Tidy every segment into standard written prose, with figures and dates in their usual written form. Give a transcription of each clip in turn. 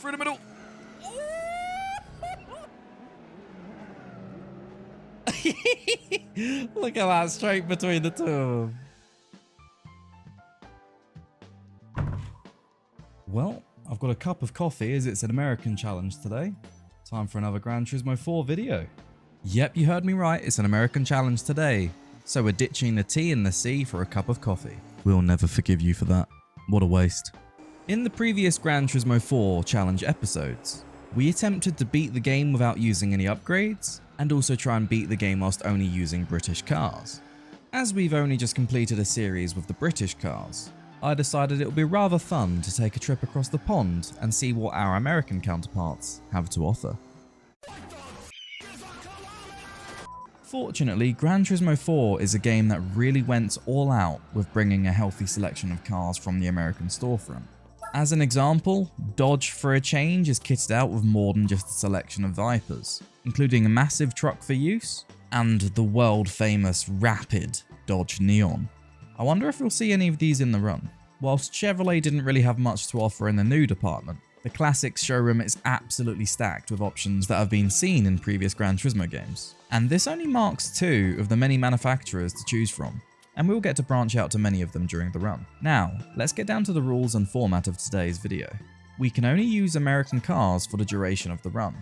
Through the middle. Look at that, straight between the two of them. Well, I've got a cup of coffee as it's an American challenge today. Time for another Gran Turismo 4 video. Yep, you heard me right, it's an American challenge today. So we're ditching the T and the C for a cup of coffee. We'll never forgive you for that. What a waste. In the previous Gran Turismo 4 challenge episodes, we attempted to beat the game without using any upgrades, and also try and beat the game whilst only using British cars. As we've only just completed a series with the British cars, I decided it would be rather fun to take a trip across the pond and see what our American counterparts have to offer. Fortunately, Gran Turismo 4 is a game that really went all out with bringing a healthy selection of cars from the American storefront. As an example, Dodge for a change is kitted out with more than just a selection of Vipers, including a massive truck for use, and the world famous rapid Dodge Neon. I wonder if we'll see any of these in the run. Whilst Chevrolet didn't really have much to offer in the new department, the classics showroom is absolutely stacked with options that have been seen in previous Gran Turismo games. And this only marks 2 of the many manufacturers to choose from, and we'll get to branch out to many of them during the run. Now, let's get down to the rules and format of today's video. We can only use American cars for the duration of the run.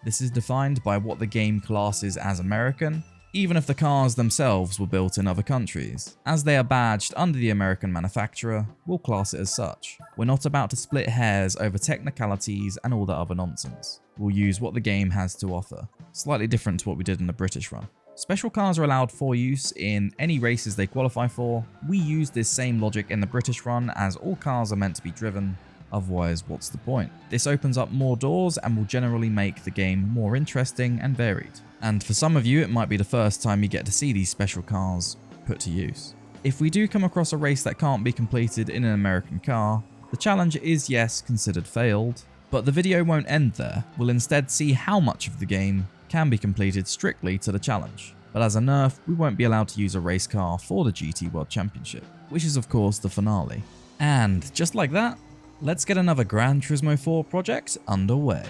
This is defined by what the game classes as American, even if the cars themselves were built in other countries. As they are badged under the American manufacturer, we'll class it as such. We're not about to split hairs over technicalities and all that other nonsense. We'll use what the game has to offer, slightly different to what we did in the British run. Special cars are allowed for use in any races they qualify for. We use this same logic in the British run as all cars are meant to be driven, otherwise what's the point? This opens up more doors and will generally make the game more interesting and varied. And for some of you it might be the first time you get to see these special cars put to use. If we do come across a race that can't be completed in an American car, the challenge is yes considered failed, but the video won't end there. We'll instead see how much of the game can be completed strictly to the challenge. But as a nerf, we won't be allowed to use a race car for the GT World Championship, which is of course the finale. And just like that, let's get another Gran Turismo 4 project underway.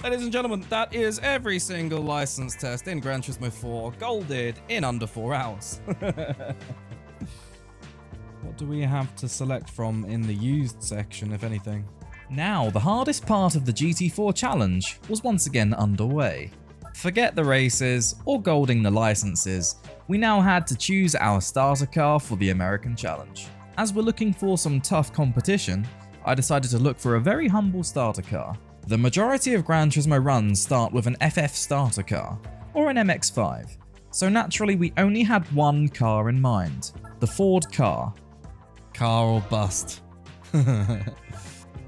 Ladies and gentlemen, that is every single license test in Gran Turismo 4 golded in under 4 hours. What do we have to select from in the used section, if anything? Now, the hardest part of the GT4 challenge was once again underway. Forget the races or golding the licenses, we now had to choose our starter car for the American challenge. As we're looking for some tough competition, I decided to look for a very humble starter car. The majority of Gran Turismo runs start with an FF starter car, or an MX-5, so naturally we only had one car in mind, the Ford car. Car or bust. Right,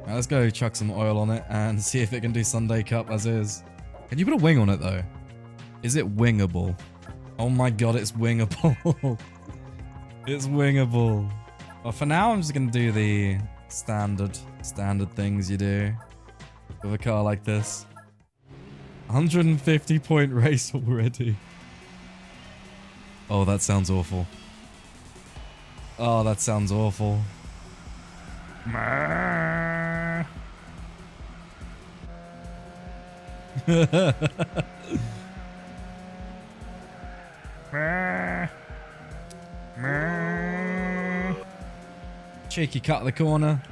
let's go chuck some oil on it and see if it can do Sunday Cup as is. Can you put a wing on it though? Is it wingable? Oh my god, it's wingable. It's wingable. Well, for now I'm just gonna do the standard things you do with a car like this. 150 point race already. Oh, that sounds awful. Oh, that sounds awful. Cheeky cut of the corner.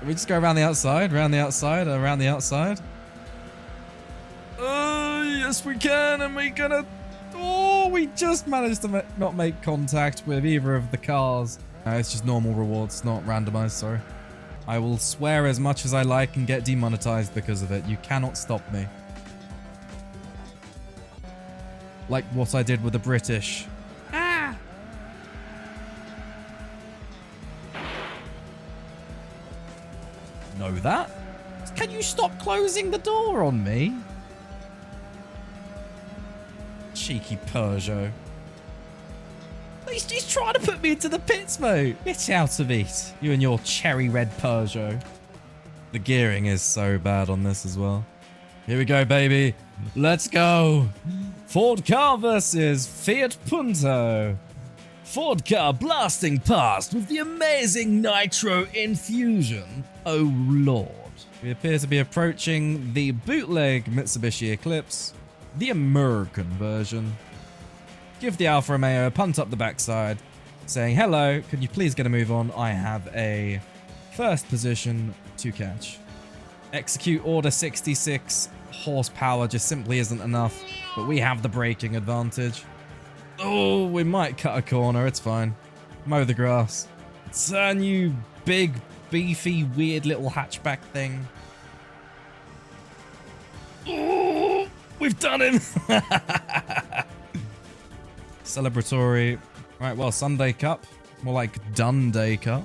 We just go around the outside, around the outside, around the outside. Oh, yes we can, and we're gonna... Oh, we just managed to not make contact with either of the cars. It's just normal rewards, not randomized, sorry. I will swear as much as I like and get demonetized because of it. You cannot stop me. Like what I did with the British. Know that? Can you stop closing the door on me? Cheeky Peugeot. He's trying to put me into the pits, mate. Get out of it. You and your cherry red Peugeot. The gearing is so bad on this as well. Here we go, baby. Let's go. Ford car versus Fiat Punto. Ford car blasting past with the amazing nitro infusion. Oh, Lord. We appear to be approaching the bootleg Mitsubishi Eclipse, the American version. Give the Alfa Romeo a punt up the backside, saying, hello, can you please get a move on? I have a first position to catch. Execute order 66. Horsepower just simply isn't enough, but we have the braking advantage. Oh, we might cut a corner, it's fine. Mow the grass. Turn, you big, beefy, weird little hatchback thing. Oh, we've done him! Celebratory. Right, well, Sunday Cup. More like Dundee Cup.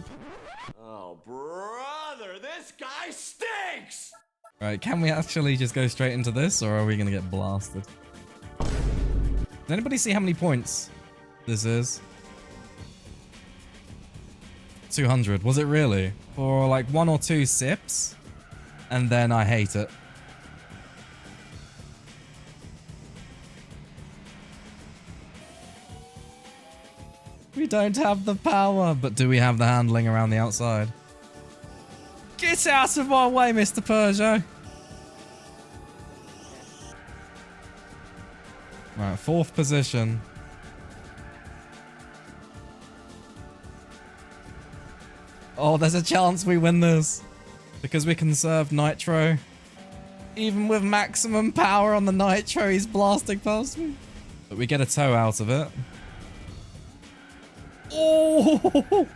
Oh, brother, this guy stinks! Right, can we actually just go straight into this, or are we going to get blasted? Does anybody see how many points this is? 200. Was it really? For like 1 or 2 sips? And then I hate it. We don't have the power, but do we have the handling around the outside? Get out of my way, Mr. Peugeot. Right, 4th position. Oh, there's a chance we win this. Because we conserve nitro. Even with maximum power on the nitro, he's blasting past me. But we get a tow out of it. Oh!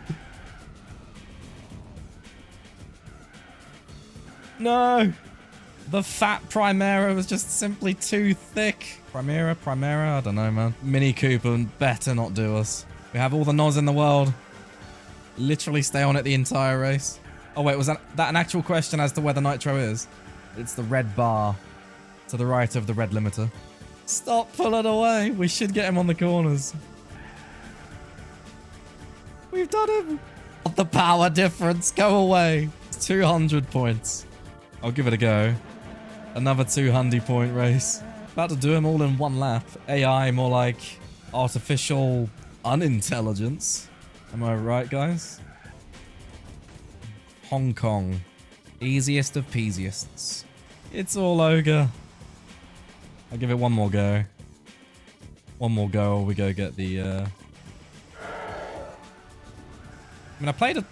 No! The fat Primera was just simply too thick. Primera, I don't know, man. Mini Cooper better not do us. We have all the NOS in the world. Literally stay on it the entire race. Oh wait, was that an actual question as to where the nitro is? It's the red bar to the right of the red limiter. Stop pulling away. We should get him on the corners. We've done him. The power difference. Go away. It's 200 points. I'll give it a go. Another 200 point race. About to do them all in one lap. AI, more like artificial unintelligence. Am I right, guys? Hong Kong. Easiest of peasiests. It's all ogre. I'll give it one more go. One more go or we go get the... I mean, I played a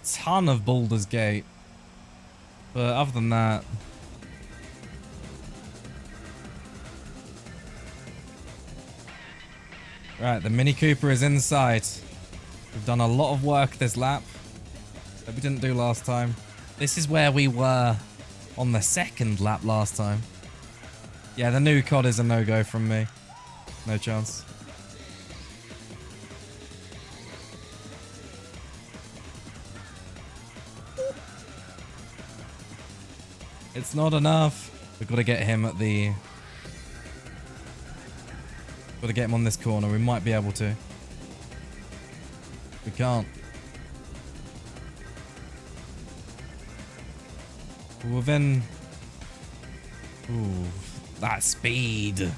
ton of Baldur's Gate. But other than that... Right, the Mini Cooper is in sight. We've done a lot of work this lap that we didn't do last time. This is where we were on the 2nd lap last time. Yeah, the new COD is a no-go from me. No chance. It's not enough. We've got to get him at the... Got to get him on this corner. We might be able to. We can't. We're within... Ooh, that speed.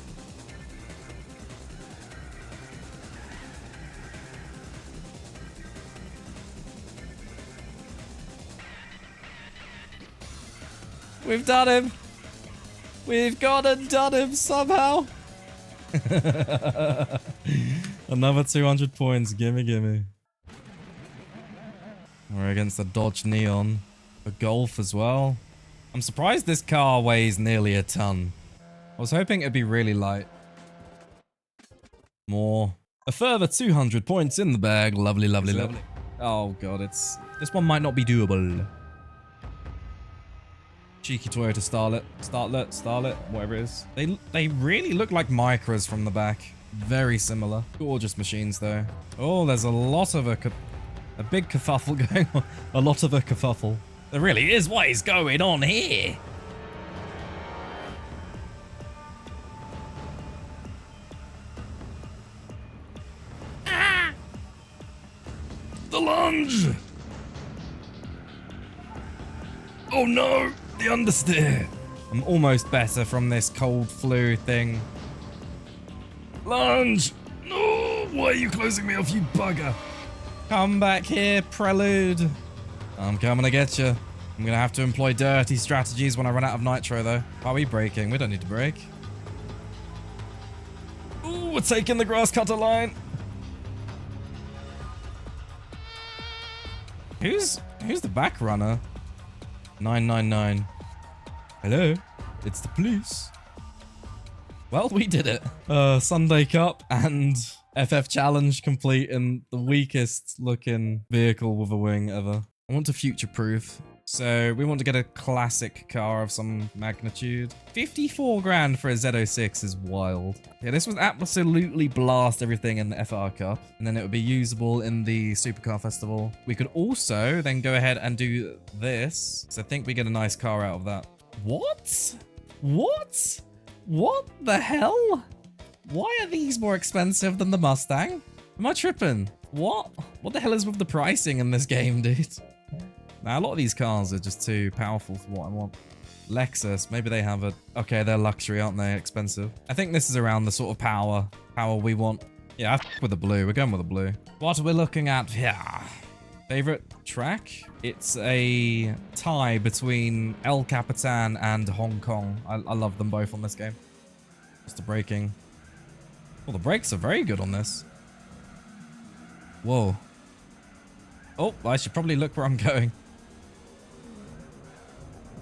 We've done him. We've gone and done him somehow. Another 200 points. Gimme, gimme. We're against the Dodge Neon. A Golf as well. I'm surprised this car weighs nearly a ton. I was hoping it'd be really light. More. A further 200 points in the bag. Lovely, lovely, lovely. Oh god, this one might not be doable. Cheeky Toyota Starlet, whatever it is. They really look like Micras from the back. Very similar. Gorgeous machines though. Oh, there's a lot of a big kerfuffle going on. A lot of a kerfuffle. There really is. What is going on here? Ah! lunge! Oh no, the understeer. I'm almost better from this cold flu thing. Lunge! No, why are you closing me off, you bugger? Come back here, Prelude. I'm coming to get you. I'm gonna have to employ dirty strategies when I run out of nitro, though. Are we braking? We don't need to brake. Ooh, we're taking the grass cutter line. Who's the back runner? 999. Hello, it's the police. Well, we did it. Sunday Cup and FF Challenge complete in the weakest looking vehicle with a wing ever. I want to future-proof. So we want to get a classic car of some magnitude. 54 grand for a Z06 is wild. Yeah, this would absolutely blast everything in the FR Cup. And then it would be usable in the Supercar Festival. We could also then go ahead and do this. So I think we get a nice car out of that. What? What? What the hell? Why are these more expensive than the Mustang? Am I tripping? What? What the hell is with the pricing in this game, dude? Now, a lot of these cars are just too powerful for what I want. Lexus, maybe they have a... Okay, they're luxury, aren't they? Expensive. I think this is around the sort of power we want. Yeah, with the blue. We're going with the blue. What are we looking at here? Favorite track? It's a tie between El Capitan and Hong Kong. I love them both on this game. Just the braking. Well, the brakes are very good on this. Whoa. Oh, I should probably look where I'm going.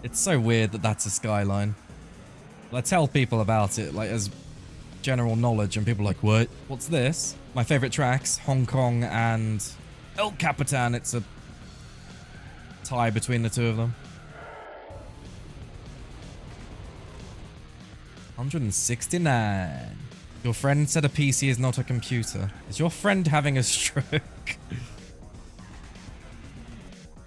It's so weird that that's a skyline. I tell people about it, like, as general knowledge, and people are like, what? What's this? My favorite tracks, Hong Kong and El Capitan. It's a tie between the two of them. 169. Your friend said a PC is not a computer. Is your friend having a stroke?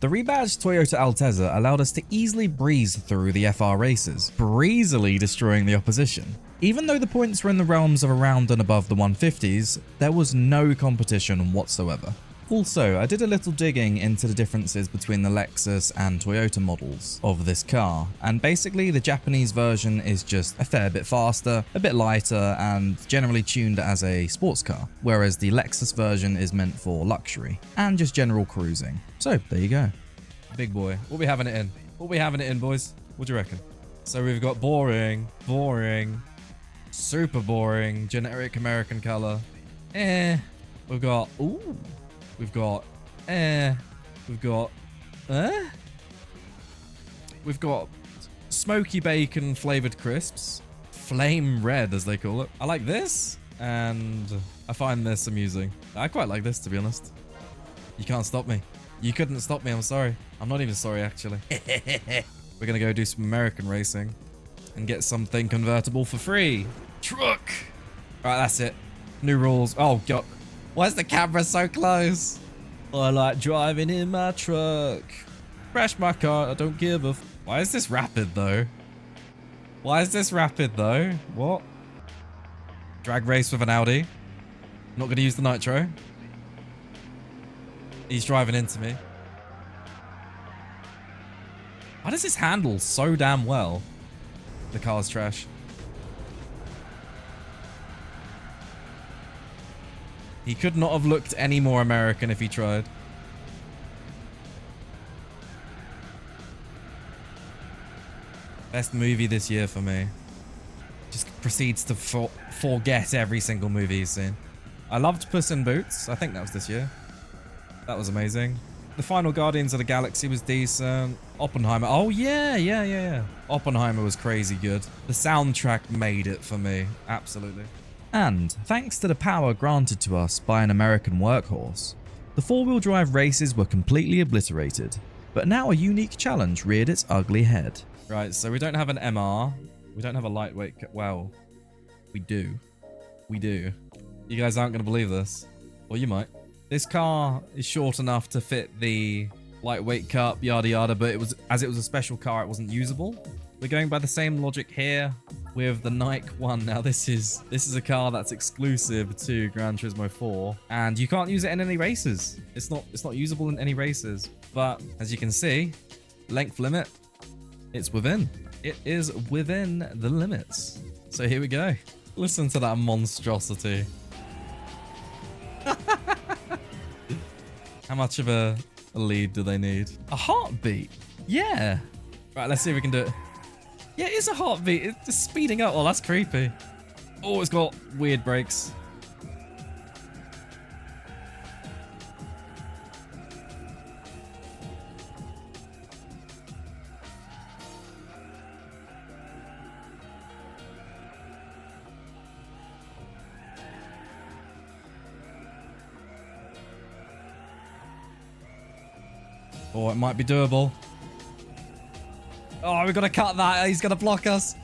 The rebadged Toyota Altezza allowed us to easily breeze through the FR races, breezily destroying the opposition. Even though the points were in the realms of around and above the 150s, there was no competition whatsoever. Also, I did a little digging into the differences between the Lexus and Toyota models of this car, and basically the Japanese version is just a fair bit faster, a bit lighter, and generally tuned as a sports car, whereas the Lexus version is meant for luxury and just general cruising. So there you go. Big boy. What we having it in? What we having it in, boys? What do you reckon? So we've got boring, boring, super boring, generic American color. We've got, ooh. We've got, we've got, we've got smoky bacon flavored crisps, flame red as they call it. I like this, and I find this amusing. I quite like this, to be honest. You can't stop me. You couldn't stop me, I'm sorry. I'm not even sorry, actually. We're gonna go do some American racing and get something convertible for free. Truck! Alright, that's it. New rules. Oh, God. Why is the camera so close? I like driving in my truck. Crash my car, I don't give a f. Why is this rapid, though? Why is this rapid, though? What? Drag race with an Audi. Not gonna use the nitro. He's driving into me. Why does this handle so damn well? The car's trash. He could not have looked any more American if he tried. Best movie this year for me. Just proceeds to forget every single movie he's seen. I loved Puss in Boots. I think that was this year. That was amazing. The final Guardians of the Galaxy was decent. Oppenheimer. Oh, yeah. Oppenheimer was crazy good. The soundtrack made it for me. Absolutely. And thanks to the power granted to us by an American workhorse, the four-wheel drive races were completely obliterated, but now a unique challenge reared its ugly head. Right, so we don't have an MR, we don't have a lightweight, well, we do. We do. You guys aren't going to believe this. Well, you might. This car is short enough to fit the lightweight cup, yada yada, but as it was a special car, it wasn't usable. We're going by the same logic here. with the Nike One. Now this is a car that's exclusive to Gran Turismo 4, and you can't use it in any races. It's not usable in any races. But as you can see, length limit, it's within. It is within the limits. So here we go. Listen to that monstrosity. How much of a lead do they need? A heartbeat. Yeah. Right, let's see if we can do it. Yeah, it is a heartbeat. It's just speeding up. Oh, that's creepy. Oh, it's got weird brakes. Oh, it might be doable. Oh, we've got to cut that. He's going to block us.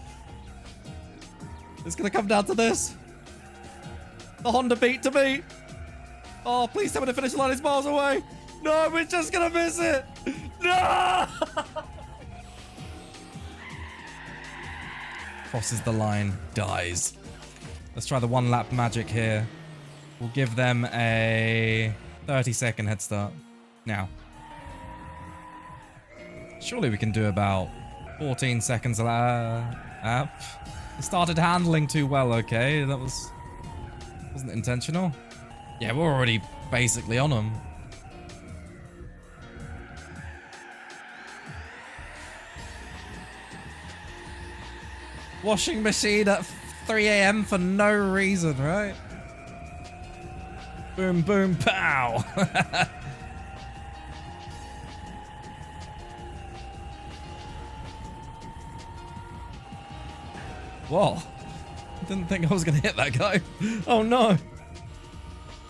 It's going to come down to this. The Honda beat to beat. Oh, please tell me the finish line is miles away. No, we're just going to miss it. No! Crosses the line. Dies. Let's try the one lap magic here. We'll give them a 30-second head start. Now. Surely we can do about 14 seconds up. It started handling too well, okay? That wasn't intentional. Yeah, we're already basically on them. Washing machine at 3 AM for no reason, right? Boom, boom, pow! Whoa. I didn't think I was going to hit that guy. Oh no.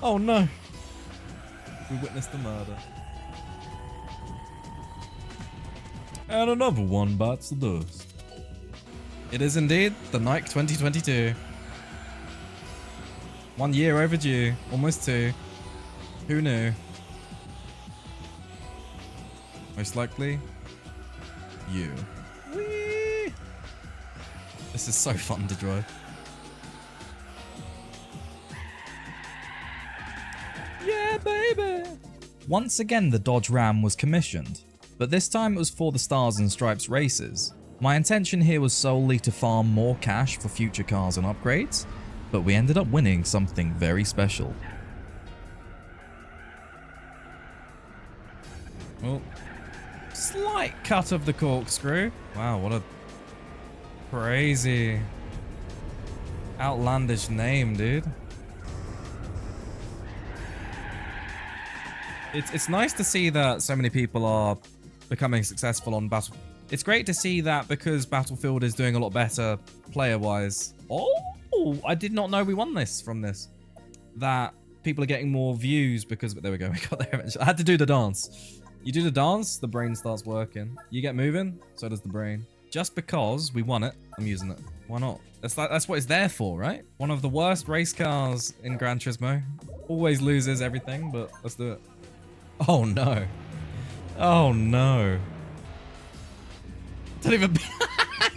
Oh no. We witnessed the murder. And another one bites the dust. It is indeed the Nike 2022. 1 year overdue. Almost 2. Who knew? Most likely, you. This is so fun to drive. Yeah, baby! Once again, the Dodge Ram was commissioned, but this time it was for the Stars and Stripes races. My intention here was solely to farm more cash for future cars and upgrades, but we ended up winning something very special. Oh, slight cut of the corkscrew. Wow, what a crazy, outlandish name, dude. It's nice to see that so many people are becoming successful on Battle. It's great to see that because Battlefield is doing a lot better player-wise. Oh, I did not know we won this from this. That people are getting more views because there we go. We got there eventually. I had to do the dance. You do the dance, the brain starts working. You get moving, so does the brain. Just because we won it, I'm using it. Why not? That's what it's there for, right? One of the worst race cars in Gran Turismo. Always loses everything, but let's do it. Oh no. Oh no. Don't even...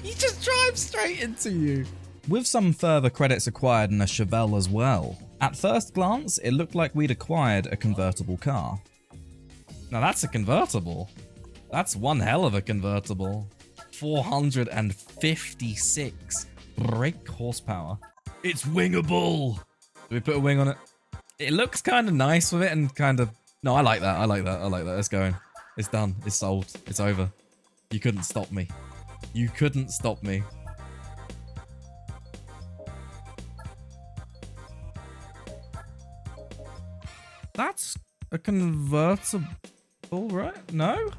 He just drives straight into you. With some further credits acquired in a Chevelle as well. At first glance, it looked like we'd acquired a convertible car. Now that's a convertible. That's one hell of a convertible. 456 brake horsepower. It's wingable. Do we put a wing on it? It looks kind of nice with it and kind of... No, I like that. I like that. I like that. It's going. It's done. It's sold. It's over. You couldn't stop me. You couldn't stop me. That's a convertible, right? No?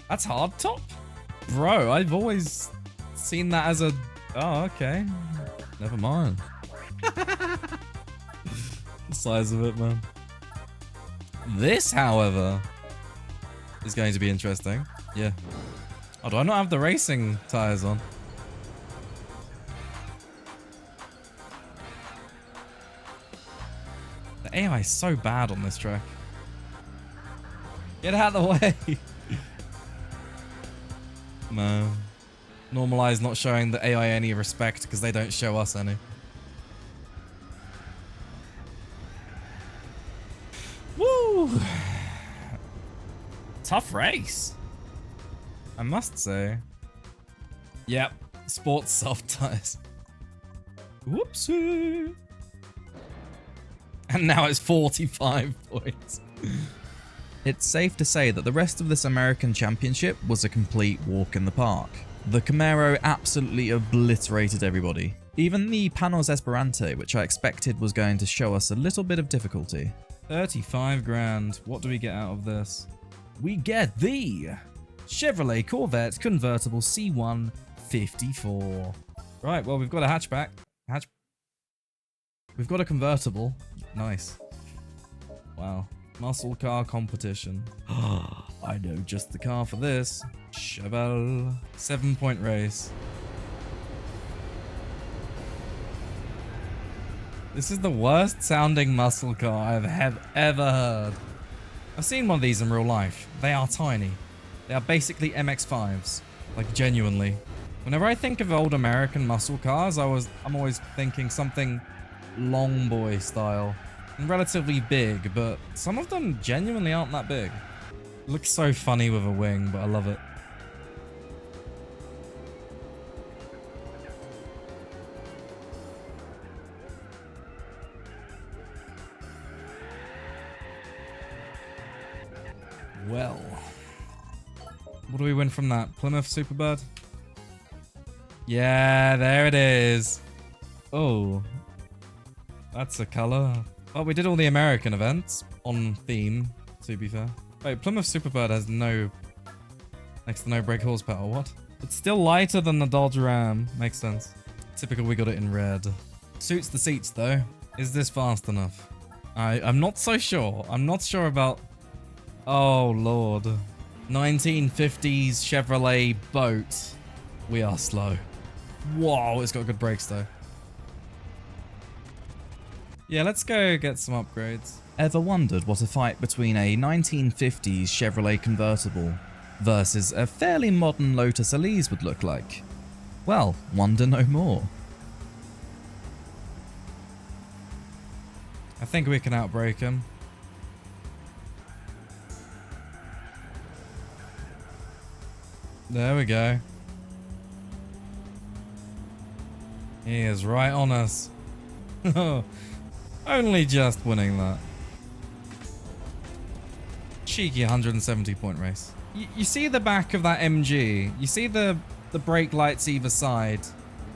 That's hardtop? Bro, I've always seen that as a... Oh, okay. Never mind. The size of it, man. This, however, is going to be interesting. Yeah. Oh, do I not have the racing tires on? The AI is so bad on this track. Get out of the way. Man. Normalize not showing the AI any respect because they don't show us any. Woo! Tough race, I must say. Yep, sports soft tires. Whoopsie. And now it's 45 points. It's safe to say that the rest of this American championship was a complete walk in the park. The Camaro absolutely obliterated everybody. Even the Panos Esperante, which I expected was going to show us a little bit of difficulty. 35 grand. What do we get out of this? We get the Chevrolet Corvette convertible C1 54. Right, well, we've got a hatchback. We've got a convertible. Nice. Wow. Muscle car competition. I know just the car for this. Chevelle. 7-point race. This is the worst sounding muscle car I have ever heard. I've seen one of these in real life. They are tiny. They are basically MX-5s. Like, genuinely. Whenever I think of old American muscle cars, I'm always thinking something long boy style. And relatively big, but some of them genuinely aren't that big. It looks so funny with a wing, but I love it. Well, what do we win from that? Plymouth Superbird? Yeah, there it is. Oh, that's a color. Oh, we did all the American events on theme, to be fair. Wait, Plymouth Superbird has next to no brake horsepower. What? It's still lighter than the Dodge Ram. Makes sense. Typical, we got it in red. Suits the seats, though. Is this fast enough? I'm not so sure. I'm not sure about... Oh, Lord. 1950s Chevrolet boat. We are slow. Whoa, it's got good brakes, though. Yeah, let's go get some upgrades. Ever wondered what a fight between a 1950s Chevrolet convertible versus a fairly modern Lotus Elise would look like? Well, wonder no more. I think we can outbrake him. There we go. He is right on us. Only just winning that. Cheeky 170 point race. You see the back of that MG. You see the brake lights either side.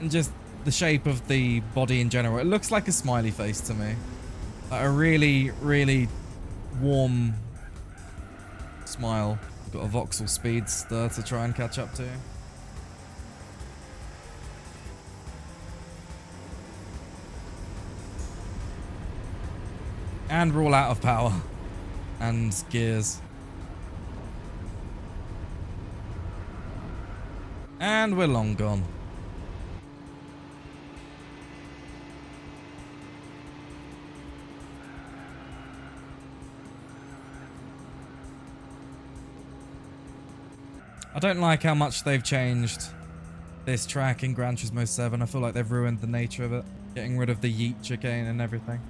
And just the shape of the body in general. It looks like a smiley face to me. Like a really, really warm smile. Got a Vauxhall Speedster to try and catch up to. And we're all out of power. And gears. And we're long gone. I don't like how much they've changed this track in Gran Turismo 7. I feel like they've ruined the nature of it. Getting rid of the yeet chicane and everything.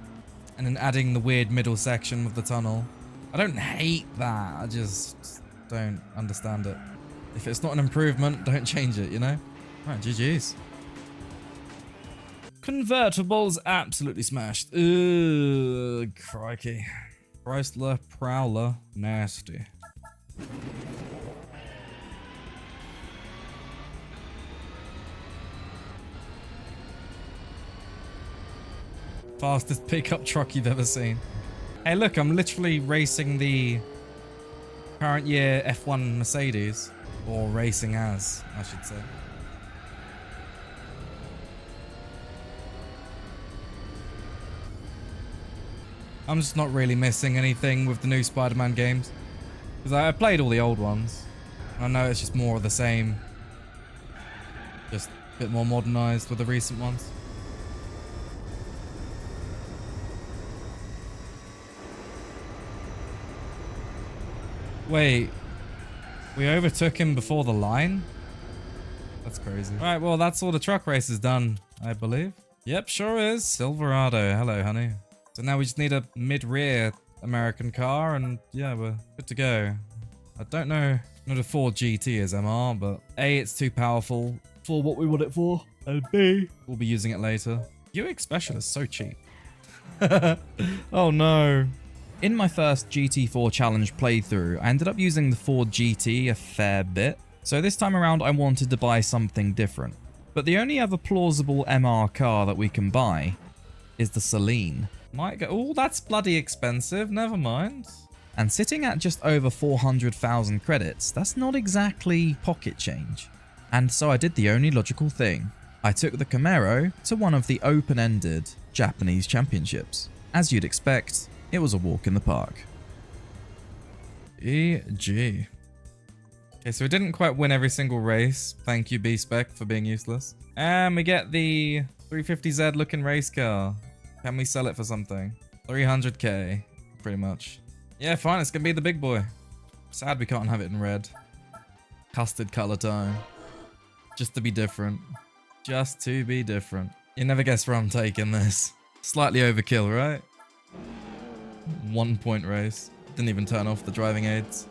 And then adding the weird middle section with the tunnel. I don't hate that. I just don't understand it. If it's not an improvement, don't change it, you know? Right, GG's. Convertibles absolutely smashed. Ugh, crikey. Chrysler Prowler, nasty. Fastest pickup truck you've ever seen. Hey, look, I'm literally racing the current year F1 Mercedes. Or racing as, I should say. I'm just not really missing anything with the new Spider-Man games. Because I played all the old ones. I know it's just more of the same. Just a bit more modernized with the recent ones. Wait, we overtook him before the line? That's crazy. All right, well, that's all the truck race is done, I believe. Yep, sure is. Silverado. Hello, honey. So now we just need a mid-rear American car, and yeah, we're good to go. I don't know what a Ford GT is, MR, but A, it's too powerful for what we want it for, and B, we'll be using it later. UX Specialist, so cheap. Oh no. In my first GT4 Challenge playthrough, I ended up using the Ford GT a fair bit, so this time around I wanted to buy something different. But the only other plausible MR car that we can buy is the Celine. Might go, oh, that's bloody expensive, never mind. And sitting at just over 400,000 credits, that's not exactly pocket change. And so I did the only logical thing. I took the Camaro to one of the open-ended Japanese championships. As you'd expect, it was a walk in the park. EG. Okay, so we didn't quite win every single race. Thank you, B-Spec, for being useless. And we get the 350Z looking race car. Can we sell it for something? 300k, pretty much. Yeah, fine, it's gonna be the big boy. Sad we can't have it in red. Custard color tone. Just to be different. Just to be different. You never guess where I'm taking this. Slightly overkill, right? 1 point race. Didn't even turn off the driving aids.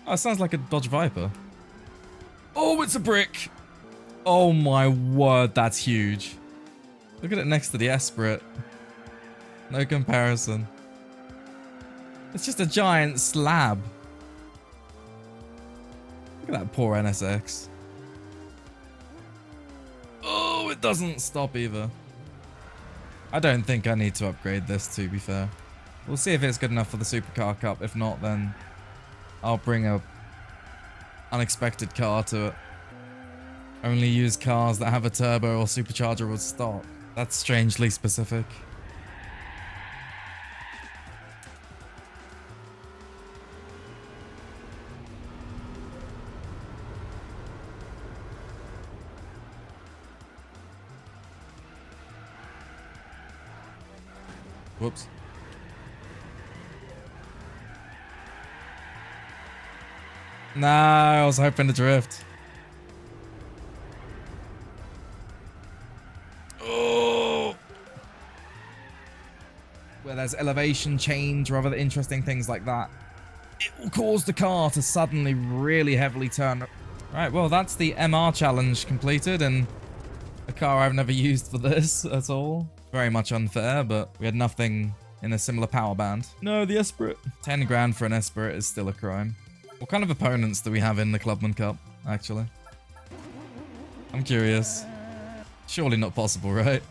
Oh, it sounds like a Dodge Viper. Oh, it's a brick! Oh my word, that's huge. Look at it next to the Esprit. No comparison. It's just a giant slab. Look at that poor NSX. Oh, it doesn't stop either. I don't think I need to upgrade this, to be fair. We'll see if it's good enough for the Supercar Cup. If not, then I'll bring a unexpected car to it. Only use cars that have a turbo or supercharger with stock. That's strangely specific. Whoops. No, I was hoping to drift. Oh! Where there's elevation change or other interesting things like that, it will cause the car to suddenly really heavily turn. Right, well, that's the MR challenge completed, and a car I've never used for this at all. Very much unfair, but we had nothing in a similar power band. No, the Esprit. 10 grand for an Esprit is still a crime. What kind of opponents do we have in the Clubman Cup, actually? I'm curious. Surely not possible, right?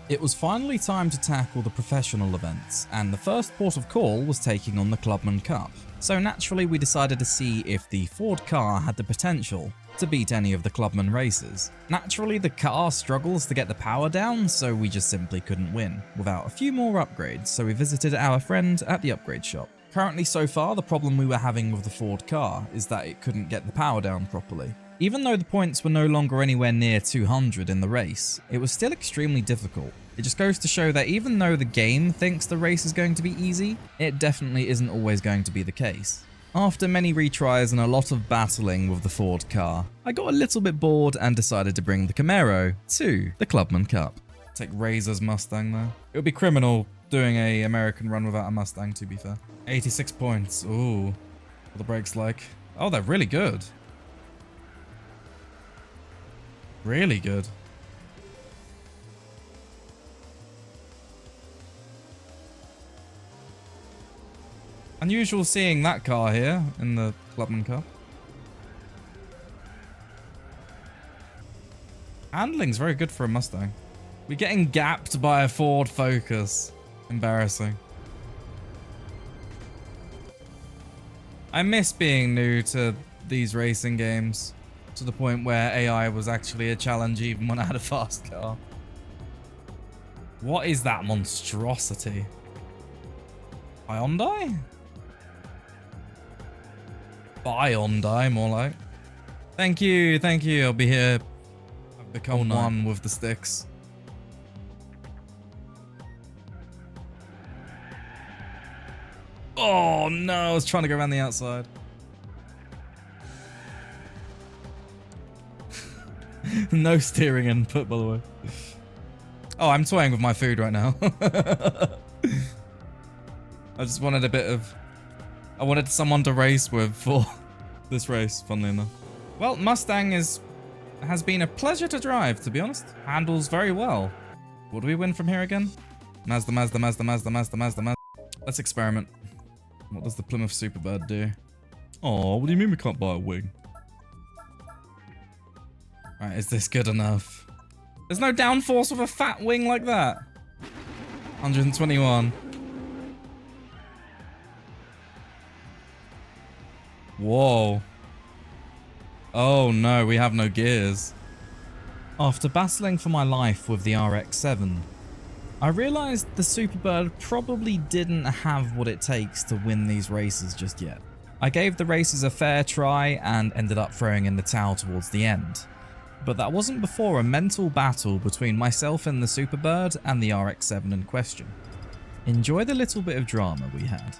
It was finally time to tackle the professional events, and the first port of call was taking on the Clubman Cup. So naturally we decided to see if the Ford car had the potential to beat any of the Clubman races. Naturally the car struggles to get the power down, so we just simply couldn't win without a few more upgrades, so we visited our friend at the upgrade shop. Currently so far, the problem we were having with the Ford car is that it couldn't get the power down properly. Even though the points were no longer anywhere near 200 in the race, it was still extremely difficult. It just goes to show that even though the game thinks the race is going to be easy, it definitely isn't always going to be the case. After many retries and a lot of battling with the Ford car, I got a little bit bored and decided to bring the Camaro to the Clubman Cup. Take Razor's Mustang though. It would be criminal doing a American run without a Mustang, to be fair. 86 points. Ooh. What are the brakes like? Oh, they're really good. Really good. Unusual seeing that car here in the Clubman Cup. Handling's very good for a Mustang. We're getting gapped by a Ford Focus. Embarrassing. I miss being new to these racing games, to the point where AI was actually a challenge even when I had a fast car. What is that monstrosity? Hyundai? Hyundai, more like. Thank you, thank you. I'll be here. I've become one with the sticks. Oh no, I was trying to go around the outside. No steering input, by the way. Oh, I'm toying with my food right now. I just wanted a bit of... I wanted someone to race with for this race, funnily enough. Well, Mustang has been a pleasure to drive, to be honest. Handles very well. What do we win from here again? Mazda, Mazda, Mazda, Mazda, Mazda, Mazda, Mazda. Let's experiment. What does the Plymouth Superbird do? Oh, what do you mean we can't buy a wing? Right, is this good enough? There's no downforce with a fat wing like that. 121. Whoa. Oh no, we have no gears. After battling for my life with the RX-7, I realized the Superbird probably didn't have what it takes to win these races just yet. I gave the races a fair try and ended up throwing in the towel towards the end. But that wasn't before a mental battle between myself and the Superbird and the RX-7 in question. Enjoy the little bit of drama we had.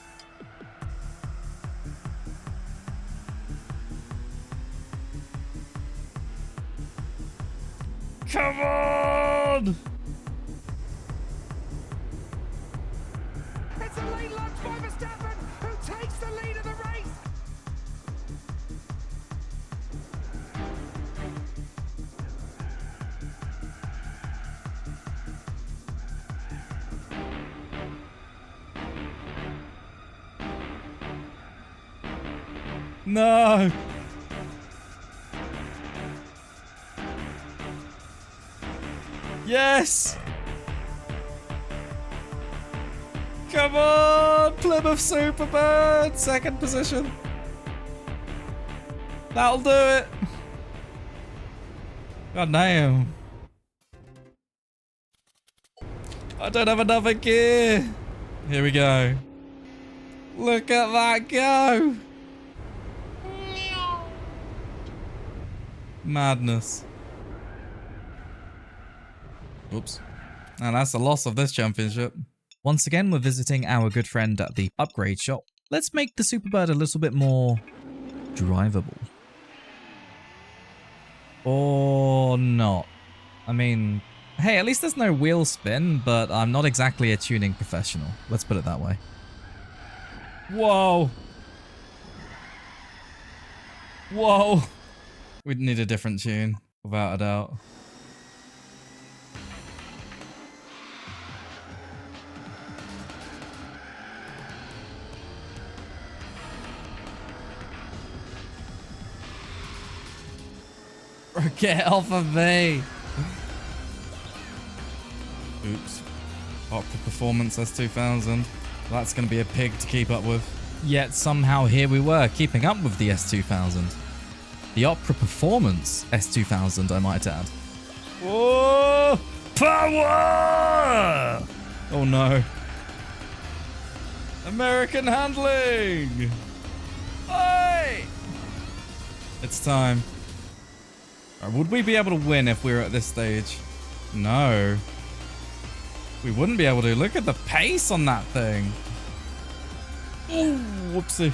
Come on! It's a late lunch by Verstappen, who takes the lead of the race. No! Yes! Come on! Plymouth Superbird! Second position. That'll do it. God damn. I don't have another gear. Here we go. Look at that go. Madness. Oops. And that's the loss of this championship. Once again, we're visiting our good friend at the upgrade shop. Let's make the Superbird a little bit more drivable. Or not. I mean, hey, at least there's no wheel spin, but I'm not exactly a tuning professional. Let's put it that way. Whoa. Whoa. We'd need a different tune, without a doubt. Get off of me! Oops. Opera Performance S2000. That's going to be a pig to keep up with. Yet somehow here we were, keeping up with the S2000. The Opera Performance S2000, I might add. Whoa! Power! Oh no. American handling! Hey! It's time. Would we be able to win if we were at this stage? No. We wouldn't be able to. Look at the pace on that thing. Oh, whoopsie.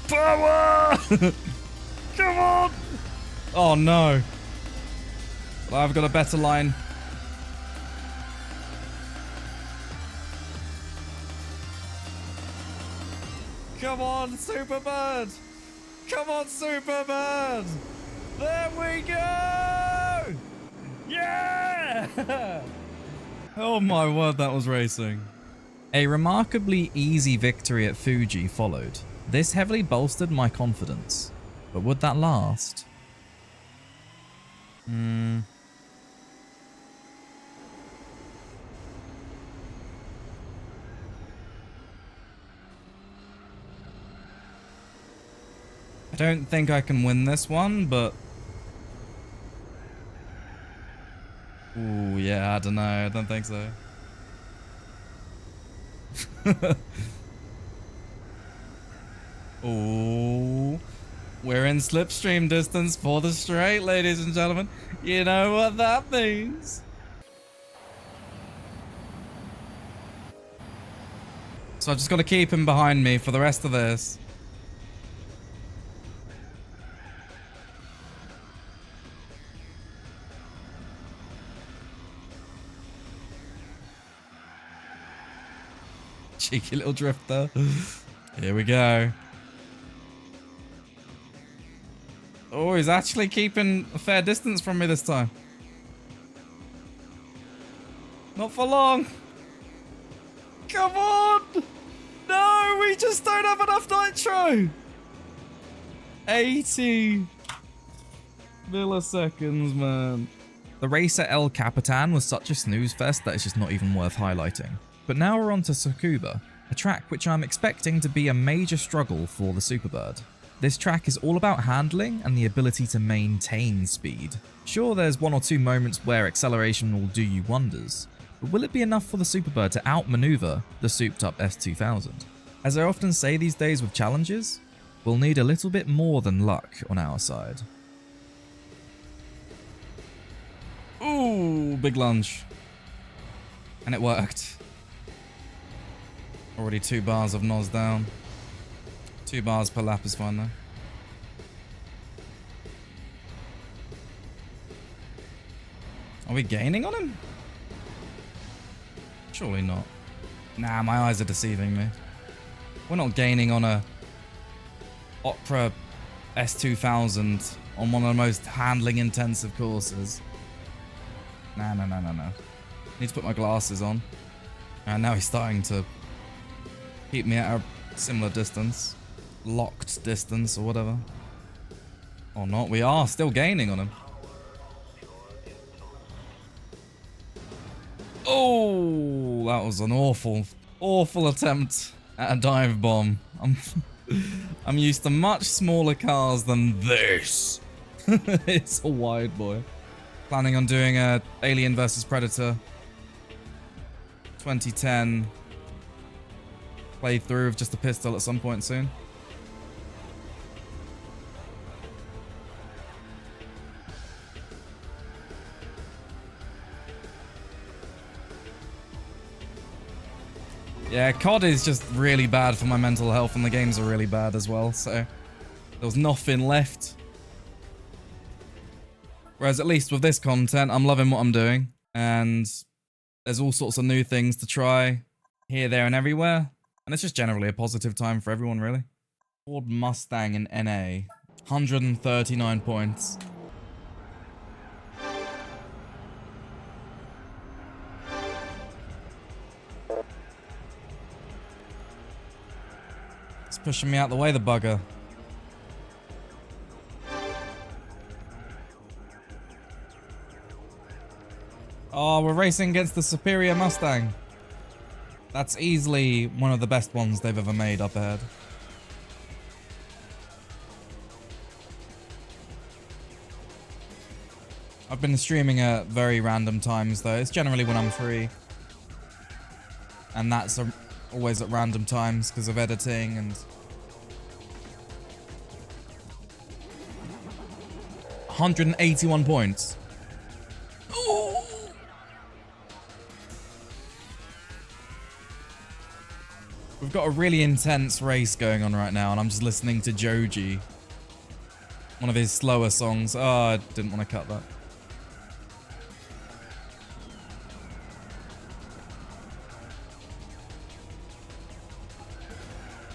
Power! Come on! Oh no. I've got a better line. Come on, Superbird! Come on, Superbird! There we go! Yeah! Oh my word, that was racing. A remarkably easy victory at Fuji followed. This heavily bolstered my confidence. But would that last? I don't think I can win this one, but... Ooh, yeah, I don't know. I don't think so. Ooh. We're in slipstream distance for the straight, ladies and gentlemen. You know what that means. So I've just got to keep him behind me for the rest of this. Cheeky little drifter. Here we go. Oh, he's actually keeping a fair distance from me this time. Not for long. Come on. No, we just don't have enough nitro. 80 milliseconds, man. The race at El Capitan was such a snooze fest that it's just not even worth highlighting. But now we're on to Tsukuba, a track which I'm expecting to be a major struggle for the Superbird. This track is all about handling and the ability to maintain speed. Sure, there's one or two moments where acceleration will do you wonders, but will it be enough for the Superbird to outmaneuver the souped up S2000? As I often say these days with challenges, we'll need a little bit more than luck on our side. Ooh, big lunge. And it worked. Already 2 bars of NOS down. 2 bars per lap is fine though. Are we gaining on him? Surely not. Nah, my eyes are deceiving me. We're not gaining on a Opera S2000 on one of the most handling intensive courses. Nah. Need to put my glasses on. And now he's starting to keep me at a similar distance. Locked distance or whatever. Or not, we are still gaining on him. Oh, that was an awful attempt at a dive bomb. I'm used to much smaller cars than this. It's a wide boy. Planning on doing a Alien vs Predator 2010 playthrough of just a pistol at some point soon. Yeah, COD is just really bad for my mental health and the games are really bad as well, so there was nothing left. Whereas at least with this content, I'm loving what I'm doing, and there's all sorts of new things to try here, there, and everywhere, and it's just generally a positive time for everyone, really. Ford Mustang in NA, 139 points. It's pushing me out the way, the bugger. Oh, we're racing against the superior Mustang. That's easily one of the best ones they've ever made up ahead. I've been streaming at very random times though. It's generally when I'm free. And that's always at random times because of editing and... 181 points. We've got a really intense race going on right now, and I'm just listening to Joji. One of his slower songs. Oh, I didn't want to cut that.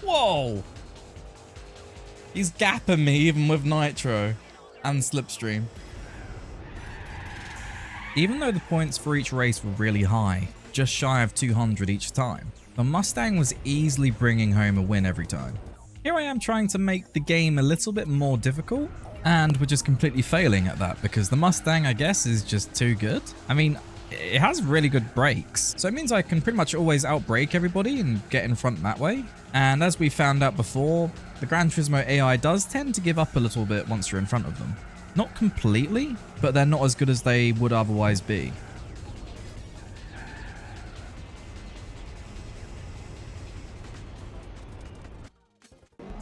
Whoa! He's gapping me even with Nitro and Slipstream. Even though the points for each race were really high, just shy of 200 each time, the Mustang was easily bringing home a win every time. Here I am trying to make the game a little bit more difficult, and we're just completely failing at that because the Mustang, I guess, is just too good. I mean, it has really good brakes, so it means I can pretty much always outbrake everybody and get in front that way. And as we found out before, the Gran Turismo AI does tend to give up a little bit once you're in front of them. Not completely, but they're not as good as they would otherwise be.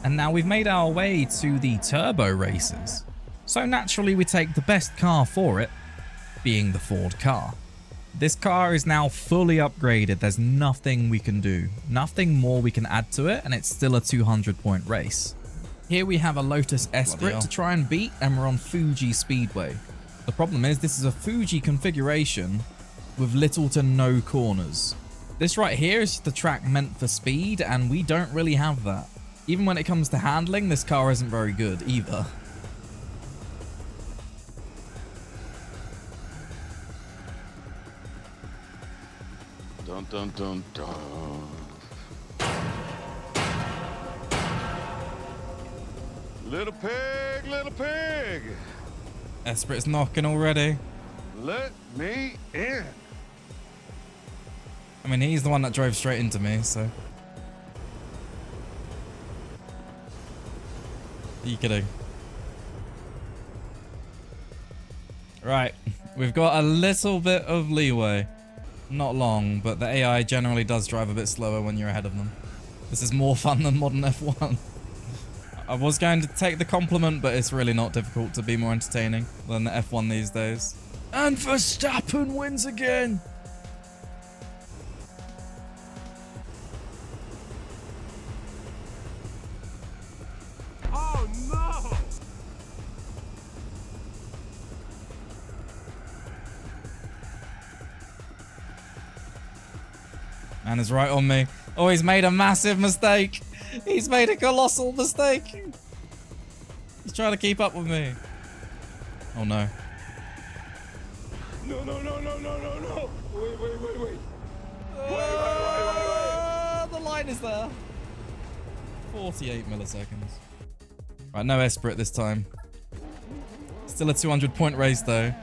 And now we've made our way to the turbo races. So naturally we take the best car for it, being the Ford car. This car is now fully upgraded. There's nothing we can do. Nothing more we can add to it, and it's still a 200-point race. Here we have a Lotus Esprit to try and beat, and we're on Fuji Speedway. The problem is this is a Fuji configuration with little to no corners. This right here is just the track meant for speed, and we don't really have that. Even when it comes to handling, this car isn't very good either. Dun dun dun dun. Little pig, little pig. Esprit's knocking already. Let me in. I mean, he's the one that drove straight into me, so. Are you kidding? Right, we've got a little bit of leeway. Not long, but the AI generally does drive a bit slower when you're ahead of them. This is more fun than modern F1. I was going to take the compliment, but it's really not difficult to be more entertaining than the F1 these days. And Verstappen wins again! Oh no! Man is right on me. Oh, he's made a massive mistake. He's made a colossal mistake. He's trying to keep up with me. Oh no. No, no, no, no, no, no, no. Wait, wait, wait, wait. The line is there. 48 milliseconds. Right, no Esprit this time. Still a 200-point race though.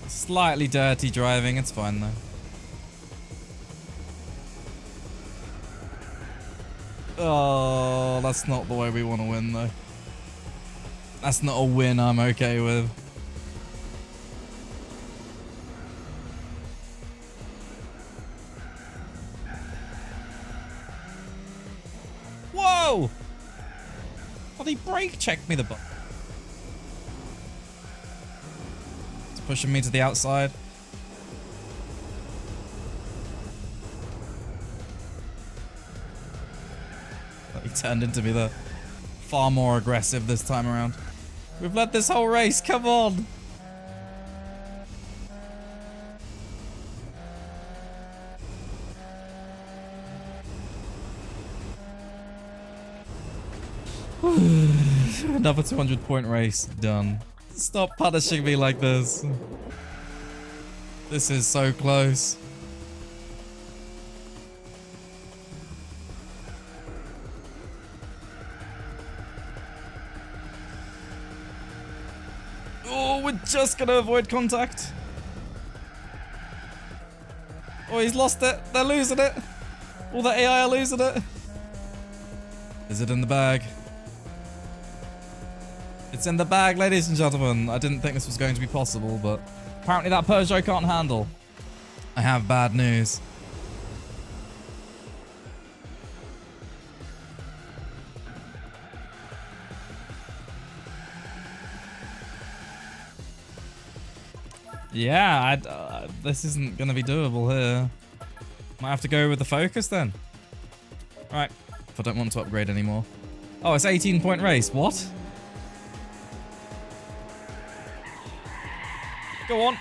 Slightly dirty driving, it's fine though. Oh, that's not the way we want to win though. That's not a win I'm okay with. Whoa! Oh, they brake checked me the butt. Pushing me to the outside. He turned into me there. Far more aggressive this time around. We've led this whole race, come on! Another 200-point race, done. Stop punishing me like this. This is so close. Oh, we're just gonna avoid contact. Oh, he's lost it. They're losing it. All the AI are losing it. Is it in the bag? It's in the bag, ladies and gentlemen. I didn't think this was going to be possible, but apparently that Peugeot can't handle. I have bad news. Yeah, this isn't going to be doable here. Might have to go with the Focus then. Right, if I don't want to upgrade anymore. Oh, it's 18-point race. What? Go on.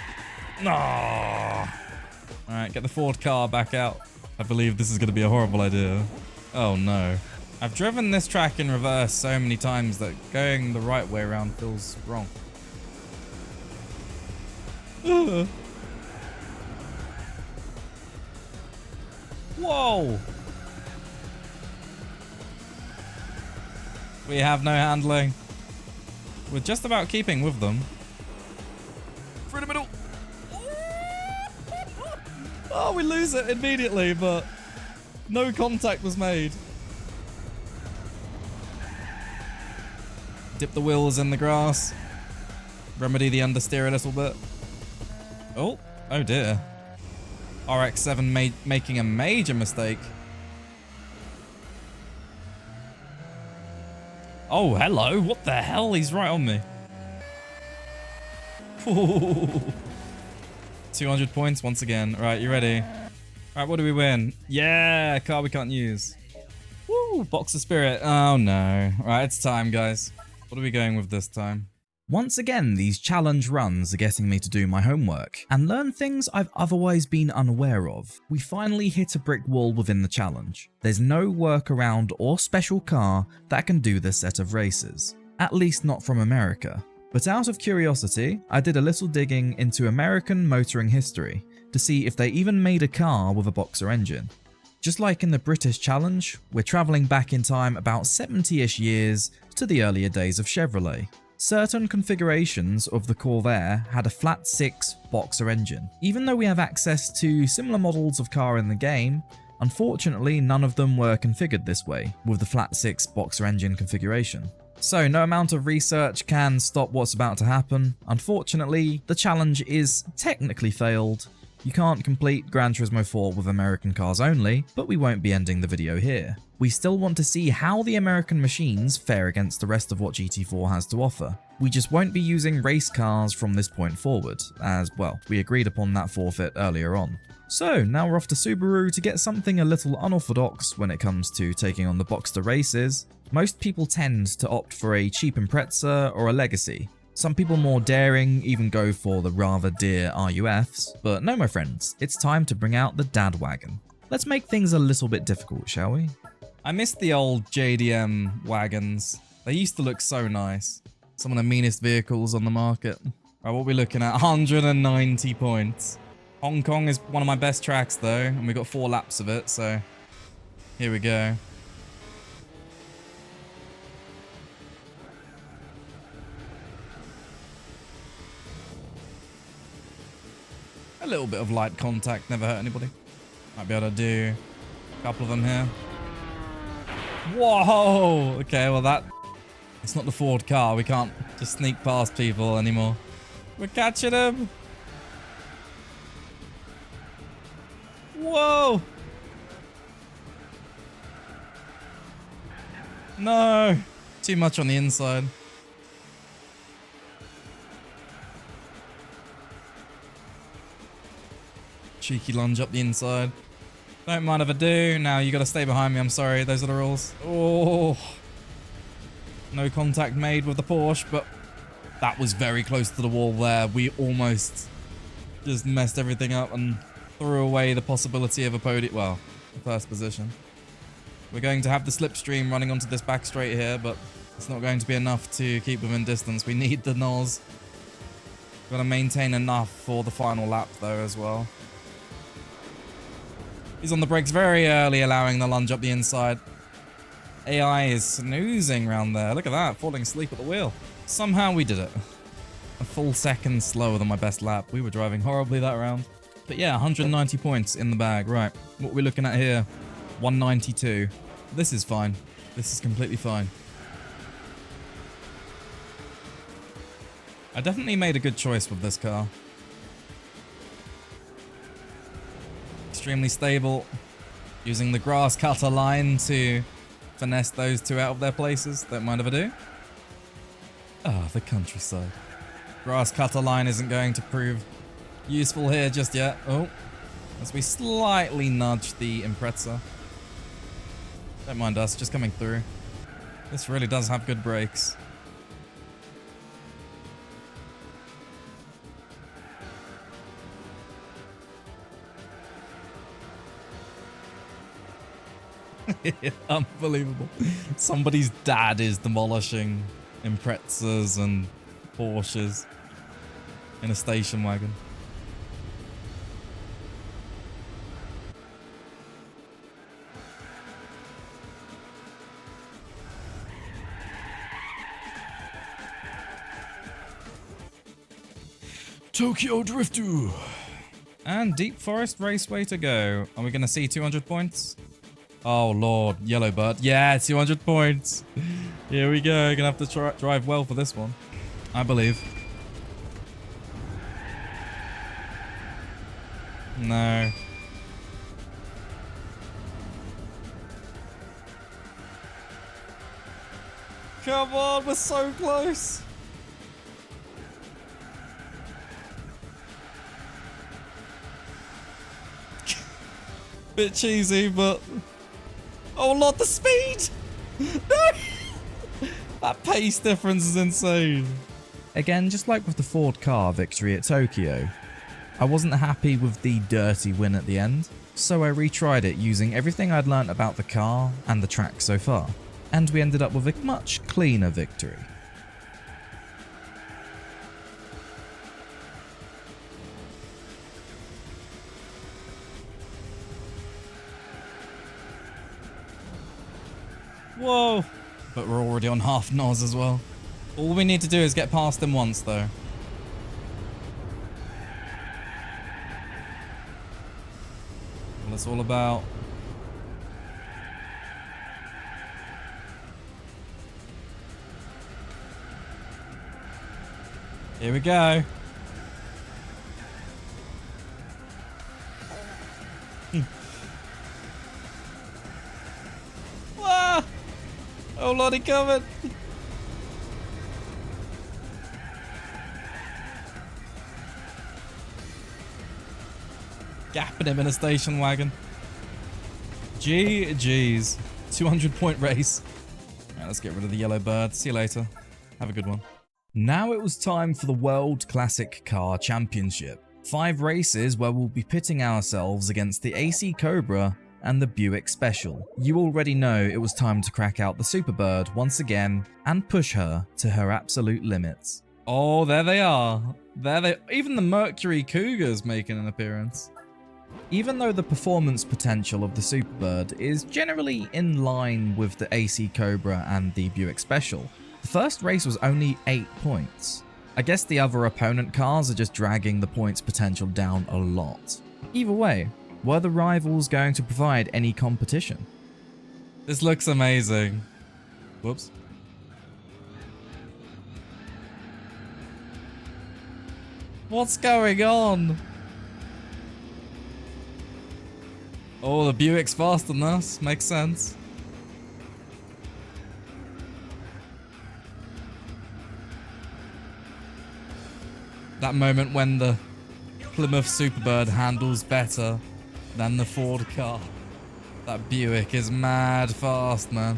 No. Alright, get the Ford car back out. I believe this is going to be a horrible idea. Oh no. I've driven this track in reverse so many times that going the right way around feels wrong. Whoa. We have no handling. We're just about keeping with them. Through the middle. Oh, we lose it immediately, but no contact was made. Dip the wheels in the grass. Remedy the understeer a little bit. Oh, oh dear. RX-7 making a major mistake. Oh, hello. What the hell? He's right on me. 200 points once again. Right, you ready? Alright, what do we win? Yeah, a car we can't use. Woo, Box of Spirit. Oh no. Alright, it's time, guys. What are we going with this time? Once again, these challenge runs are getting me to do my homework and learn things I've otherwise been unaware of. We finally hit a brick wall within the challenge. There's no workaround or special car that can do this set of races. At least not from America. But out of curiosity, I did a little digging into American motoring history to see if they even made a car with a boxer engine. Just like in the British challenge, we're travelling back in time about 70-ish years to the earlier days of Chevrolet. Certain configurations of the Corsair had a flat 6 boxer engine. Even though we have access to similar models of car in the game, unfortunately none of them were configured this way, with the flat 6 boxer engine configuration. So no amount of research can stop what's about to happen. Unfortunately, the challenge is technically failed. You can't complete Gran Turismo 4 with American cars only, but we won't be ending the video here. We still want to see how the American machines fare against the rest of what GT4 has to offer. We just won't be using race cars from this point forward, as well, we agreed upon that forfeit earlier on. So now we're off to Subaru to get something a little unorthodox when it comes to taking on the Boxster races. Most people tend to opt for a cheap Impreza or a Legacy. Some people more daring even go for the rather dear RUFs, but no my friends, it's time to bring out the dad wagon. Let's make things a little bit difficult, shall we? I miss the old JDM wagons. They used to look so nice. Some of the meanest vehicles on the market. Right, what are we looking at? 190 points. Hong Kong is one of my best tracks though, and we got 4 laps of it, so here we go. A little bit of light contact, never hurt anybody. Might be able to do a couple of them here. Whoa! Okay, well it's not the Ford car. We can't just sneak past people anymore. We're catching him. Whoa! No! Too much on the inside. Cheeky lunge up the inside. Don't mind if I do. Now you gotta stay behind me. I'm sorry. Those are the rules. Oh. No contact made with the Porsche, but that was very close to the wall there. We almost just messed everything up and threw away the possibility of a podium. Well, the first position. We're going to have the slipstream running onto this back straight here, but it's not going to be enough to keep within distance. We need the nose. We're going to maintain enough for the final lap though as well. He's on the brakes very early, allowing the lunge up the inside. AI is snoozing around there. Look at that, falling asleep at the wheel. Somehow we did it. A full second slower than my best lap. We were driving horribly that round. But yeah, 190 points in the bag. Right, what are we looking at here? 192. This is fine. This is completely fine. I definitely made a good choice with this car. Extremely stable, using the grass cutter line to finesse those two out of their places. Don't mind if I do. Ah, the countryside. Grass cutter line isn't going to prove useful here just yet. Oh, as we slightly nudge the Impreza. Don't mind us, just coming through. This really does have good brakes. Unbelievable. Somebody's dad is demolishing Imprezas and Porsches in a station wagon. Tokyo Drifter. And Deep Forest Raceway to go. Are we going to see 200 points? Oh lord, Yellowbird. Yeah, 200 points. Here we go. Gonna have to drive well for this one, I believe. No. Come on, we're so close. Bit cheesy, but... Oh, Lord, the speed! No! That pace difference is insane. Again, just like with the Ford car victory at Tokyo, I wasn't happy with the dirty win at the end, so I retried it using everything I'd learnt about the car and the track so far, and we ended up with a much cleaner victory. Whoa! But we're already on half NOS as well. All we need to do is get past him once though. What it's all about. Here we go. Ah! Oh Lord, he covered. Gapping him in a station wagon. GG's. 200-point race. Alright, let's get rid of the yellow bird. See you later. Have a good one. Now it was time for the World Classic Car Championship. 5 races where we'll be pitting ourselves against the AC Cobra and the Buick Special. You already know it was time to crack out the Superbird once again and push her to her absolute limits. Oh, there they are. Even the Mercury Cougar's making an appearance. Even though the performance potential of the Superbird is generally in line with the AC Cobra and the Buick Special, the first race was only 8 points. I guess the other opponent cars are just dragging the points potential down a lot. Either way, were the rivals going to provide any competition? This looks amazing. Whoops. What's going on? Oh, the Buick's faster than us. Makes sense. That moment when the Plymouth Superbird handles better than the Ford car. That Buick is mad fast, man.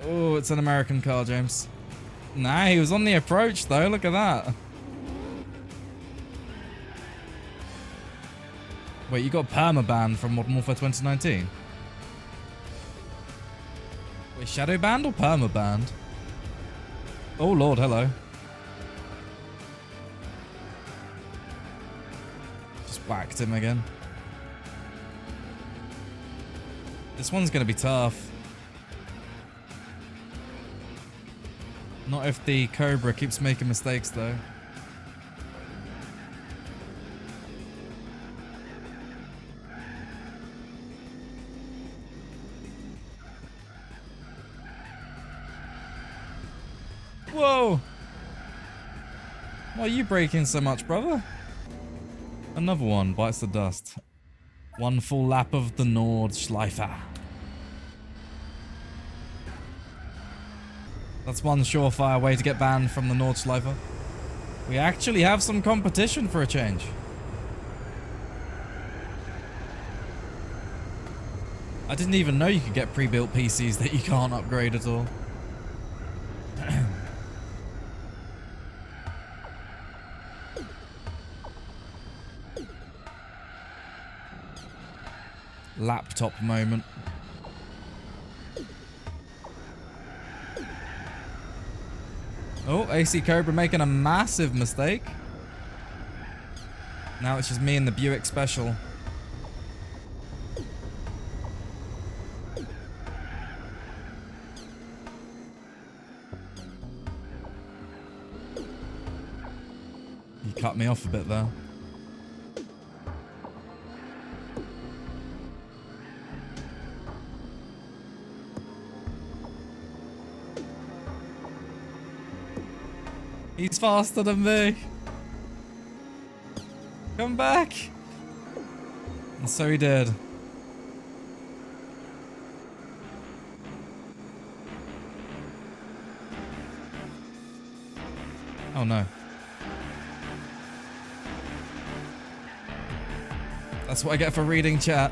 Oh, it's an American car, James. Nah, he was on the approach, though. Look at that. Wait, you got permabanned from Modern Warfare 2019? Wait, shadow banned or permabanned? Oh lord, hello. Just whacked him again. This one's gonna be tough. Not if the Cobra keeps making mistakes though. Whoa! Why are you braking so much, brother? Another one bites the dust. One full lap of the Nordschleife. That's one surefire way to get banned from the Nordschleife. We actually have some competition for a change. I didn't even know you could get pre-built PCs that you can't upgrade at all. Laptop moment. Oh, AC Cobra making a massive mistake. Now it's just me and the Buick Special. He cut me off a bit there. He's faster than me. Come back. And so he did. Oh no. That's what I get for reading chat.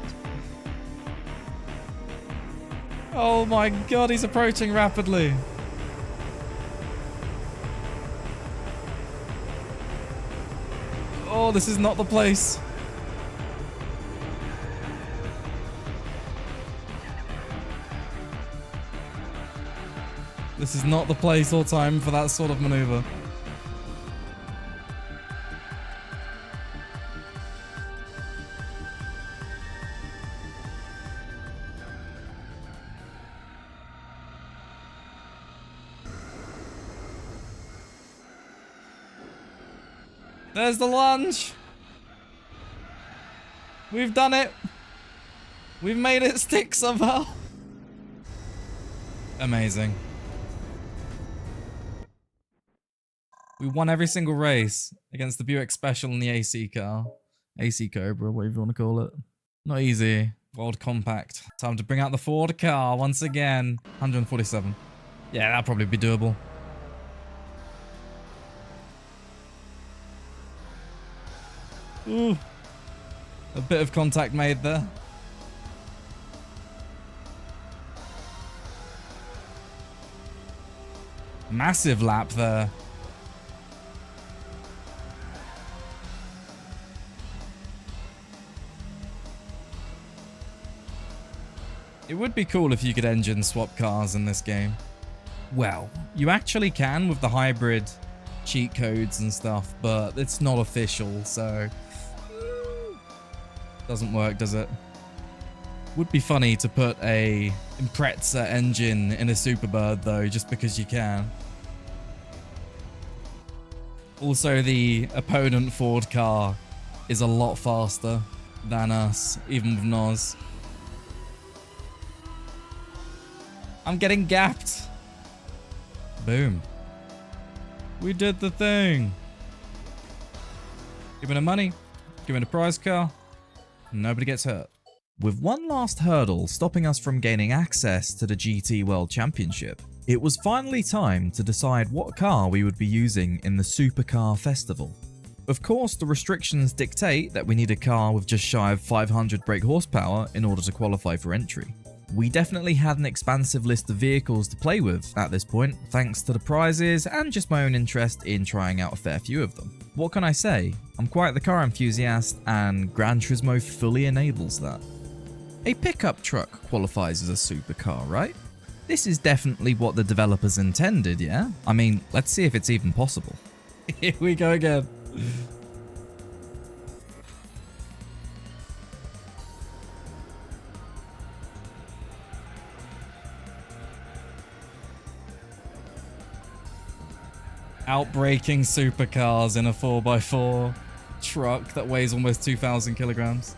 Oh my god, he's approaching rapidly. Oh, this is not the place. This is not the place or time for that sort of maneuver. There's the lunge. We've done it. We've made it stick somehow. Amazing. We won every single race against the Buick Special and the AC car. AC Cobra, whatever you want to call it. Not easy. World Compact. Time to bring out the Ford car once again. 147. Yeah, that'll probably be doable. Ooh. A bit of contact made there. Massive lap there. It would be cool if you could engine swap cars in this game. Well, you actually can with the hybrid cheat codes and stuff, but it's not official, so doesn't work, does it? Would be funny to put a Impreza engine in a Superbird though, just because you can. Also, the opponent Ford car is a lot faster than us, even with NOS. I'm getting gapped. Boom. We did the thing. Give me the money. Give me the prize car. Nobody gets hurt. With one last hurdle stopping us from gaining access to the GT World Championship, it was finally time to decide what car we would be using in the Supercar Festival. Of course, the restrictions dictate that we need a car with just shy of 500 brake horsepower in order to qualify for entry. We definitely had an expansive list of vehicles to play with at this point, thanks to the prizes and just my own interest in trying out a fair few of them. What can I say? I'm quite the car enthusiast, and Gran Turismo fully enables that. A pickup truck qualifies as a supercar, right? This is definitely what the developers intended, yeah? I mean, let's see if it's even possible. Here we go again. Outbraking supercars in a 4x4 truck that weighs almost 2,000 kilograms.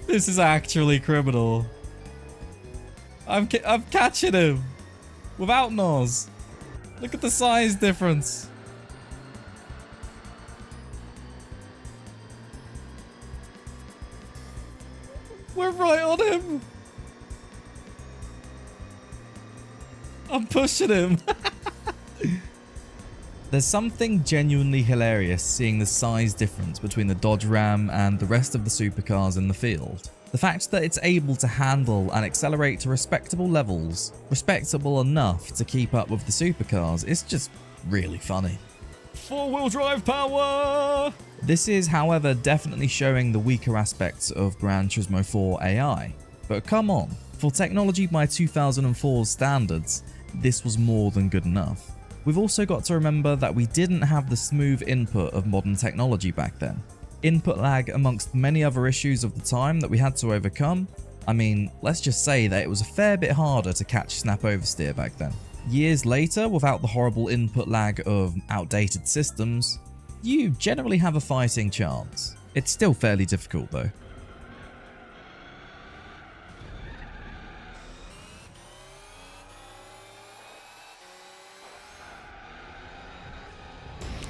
This is actually criminal. I'm catching him without NOS. Look at the size difference. We're right on him. I'm pushing him. There's something genuinely hilarious seeing the size difference between the Dodge Ram and the rest of the supercars in the field. The fact that it's able to handle and accelerate to respectable levels, respectable enough to keep up with the supercars, is just really funny. Four-wheel drive power! This is, however, definitely showing the weaker aspects of Gran Turismo 4 AI. But come on, for technology by 2004's standards, this was more than good enough. We've also got to remember that we didn't have the smooth input of modern technology back then. Input lag amongst many other issues of the time that we had to overcome. I mean, let's just say that it was a fair bit harder to catch snap oversteer back then. Years later, without the horrible input lag of outdated systems, you generally have a fighting chance. It's still fairly difficult though.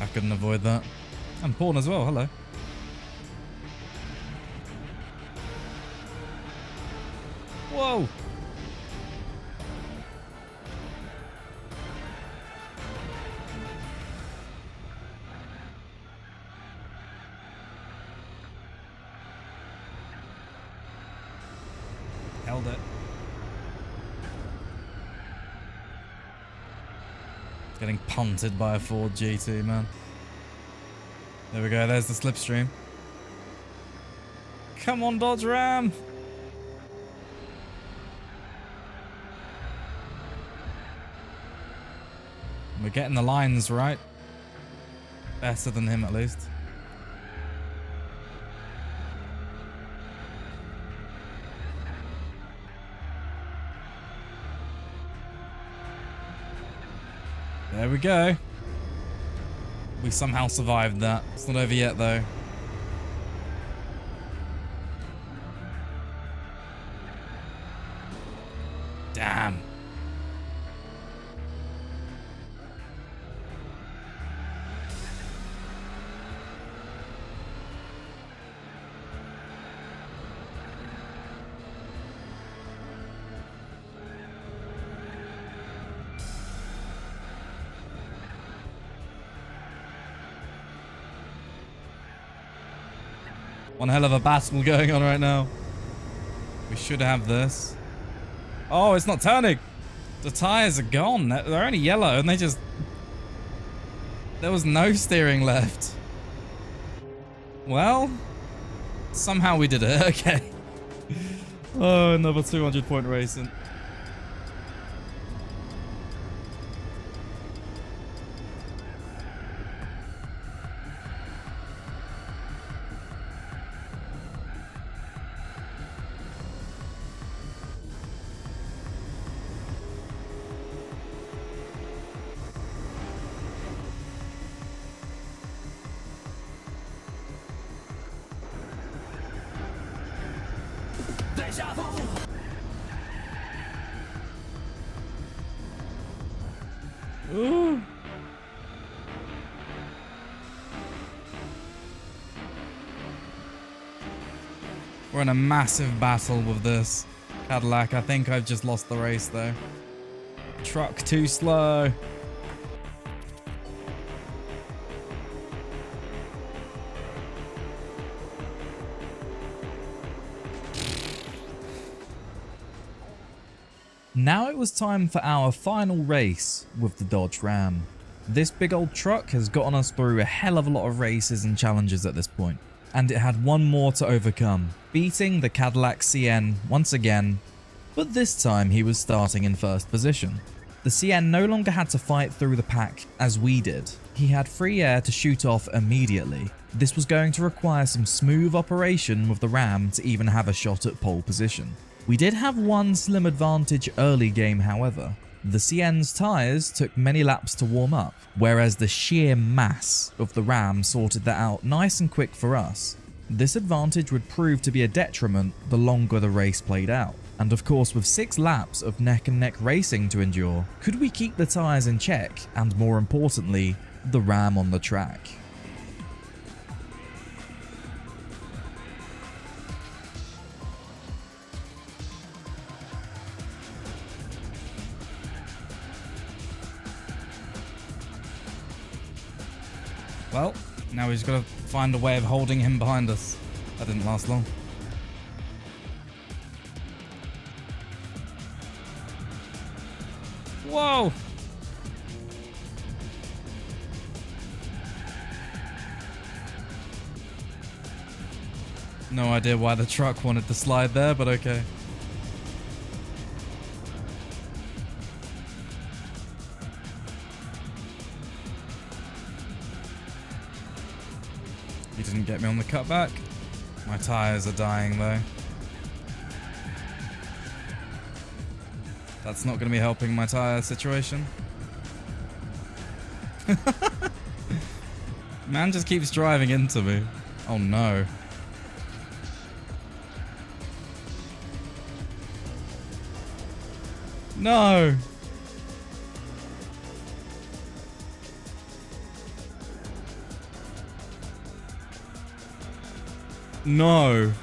I couldn't avoid that. And porn as well, hello. Whoa! Nailed it. Getting punted by a Ford GT, man. There we go. There's the slipstream. Come on, Dodge Ram. We're getting the lines right. Better than him, at least. There we go. We somehow survived that. It's not over yet, though. Damn. One hell of a battle going on right now. We should have this. Oh, it's not turning. The tires are gone. They're only yellow and they just... There was no steering left. Well, somehow we did it. Okay. Oh, another 200-point racing. Ooh. We're in a massive battle with this Cadillac. I think I've just lost the race though. Truck too slow. Now it was time for our final race with the Dodge Ram. This big old truck has gotten us through a hell of a lot of races and challenges at this point, and it had one more to overcome, beating the Cadillac CN once again, but this time he was starting in first position. The CN no longer had to fight through the pack as we did. He had free air to shoot off immediately. This was going to require some smooth operation with the Ram to even have a shot at pole position. We did have one slim advantage early game, however. The CN's tyres took many laps to warm up, whereas the sheer mass of the Ram sorted that out nice and quick for us. This advantage would prove to be a detriment the longer the race played out. And of course, with 6 laps of neck and neck racing to endure, could we keep the tyres in check and, more importantly, the Ram on the track? Well, now we've got to find a way of holding him behind us. That didn't last long. Whoa! No idea why the truck wanted to slide there, but okay. He didn't get me on the cutback. My tires are dying though. That's not going to be helping my tire situation. Man just keeps driving into me. Oh no. No. No.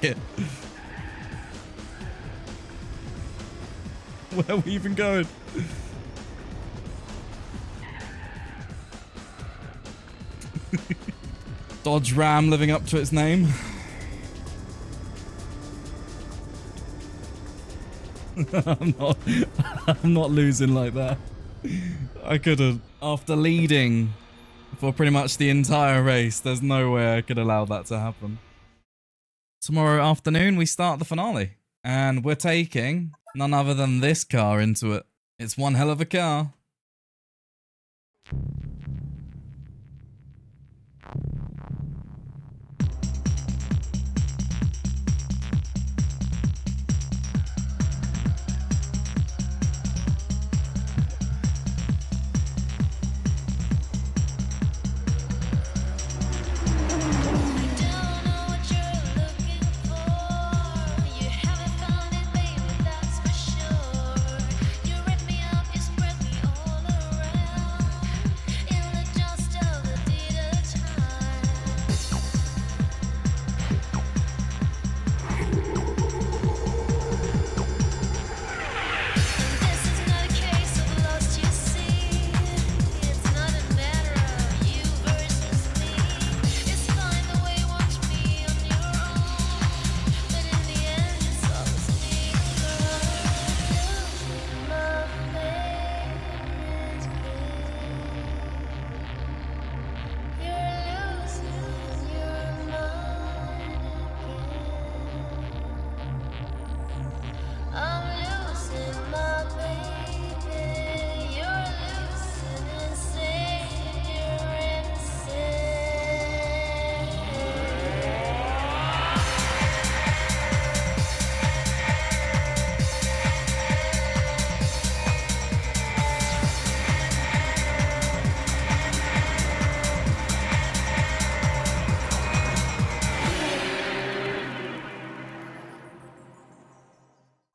Yeah. Where are we even going? Dodge Ram living up to its name. I'm not losing like that. I couldn't. After leading for pretty much the entire race, there's no way I could allow that to happen. Tomorrow afternoon, we start the finale. And we're taking none other than this car into it. It's one hell of a car.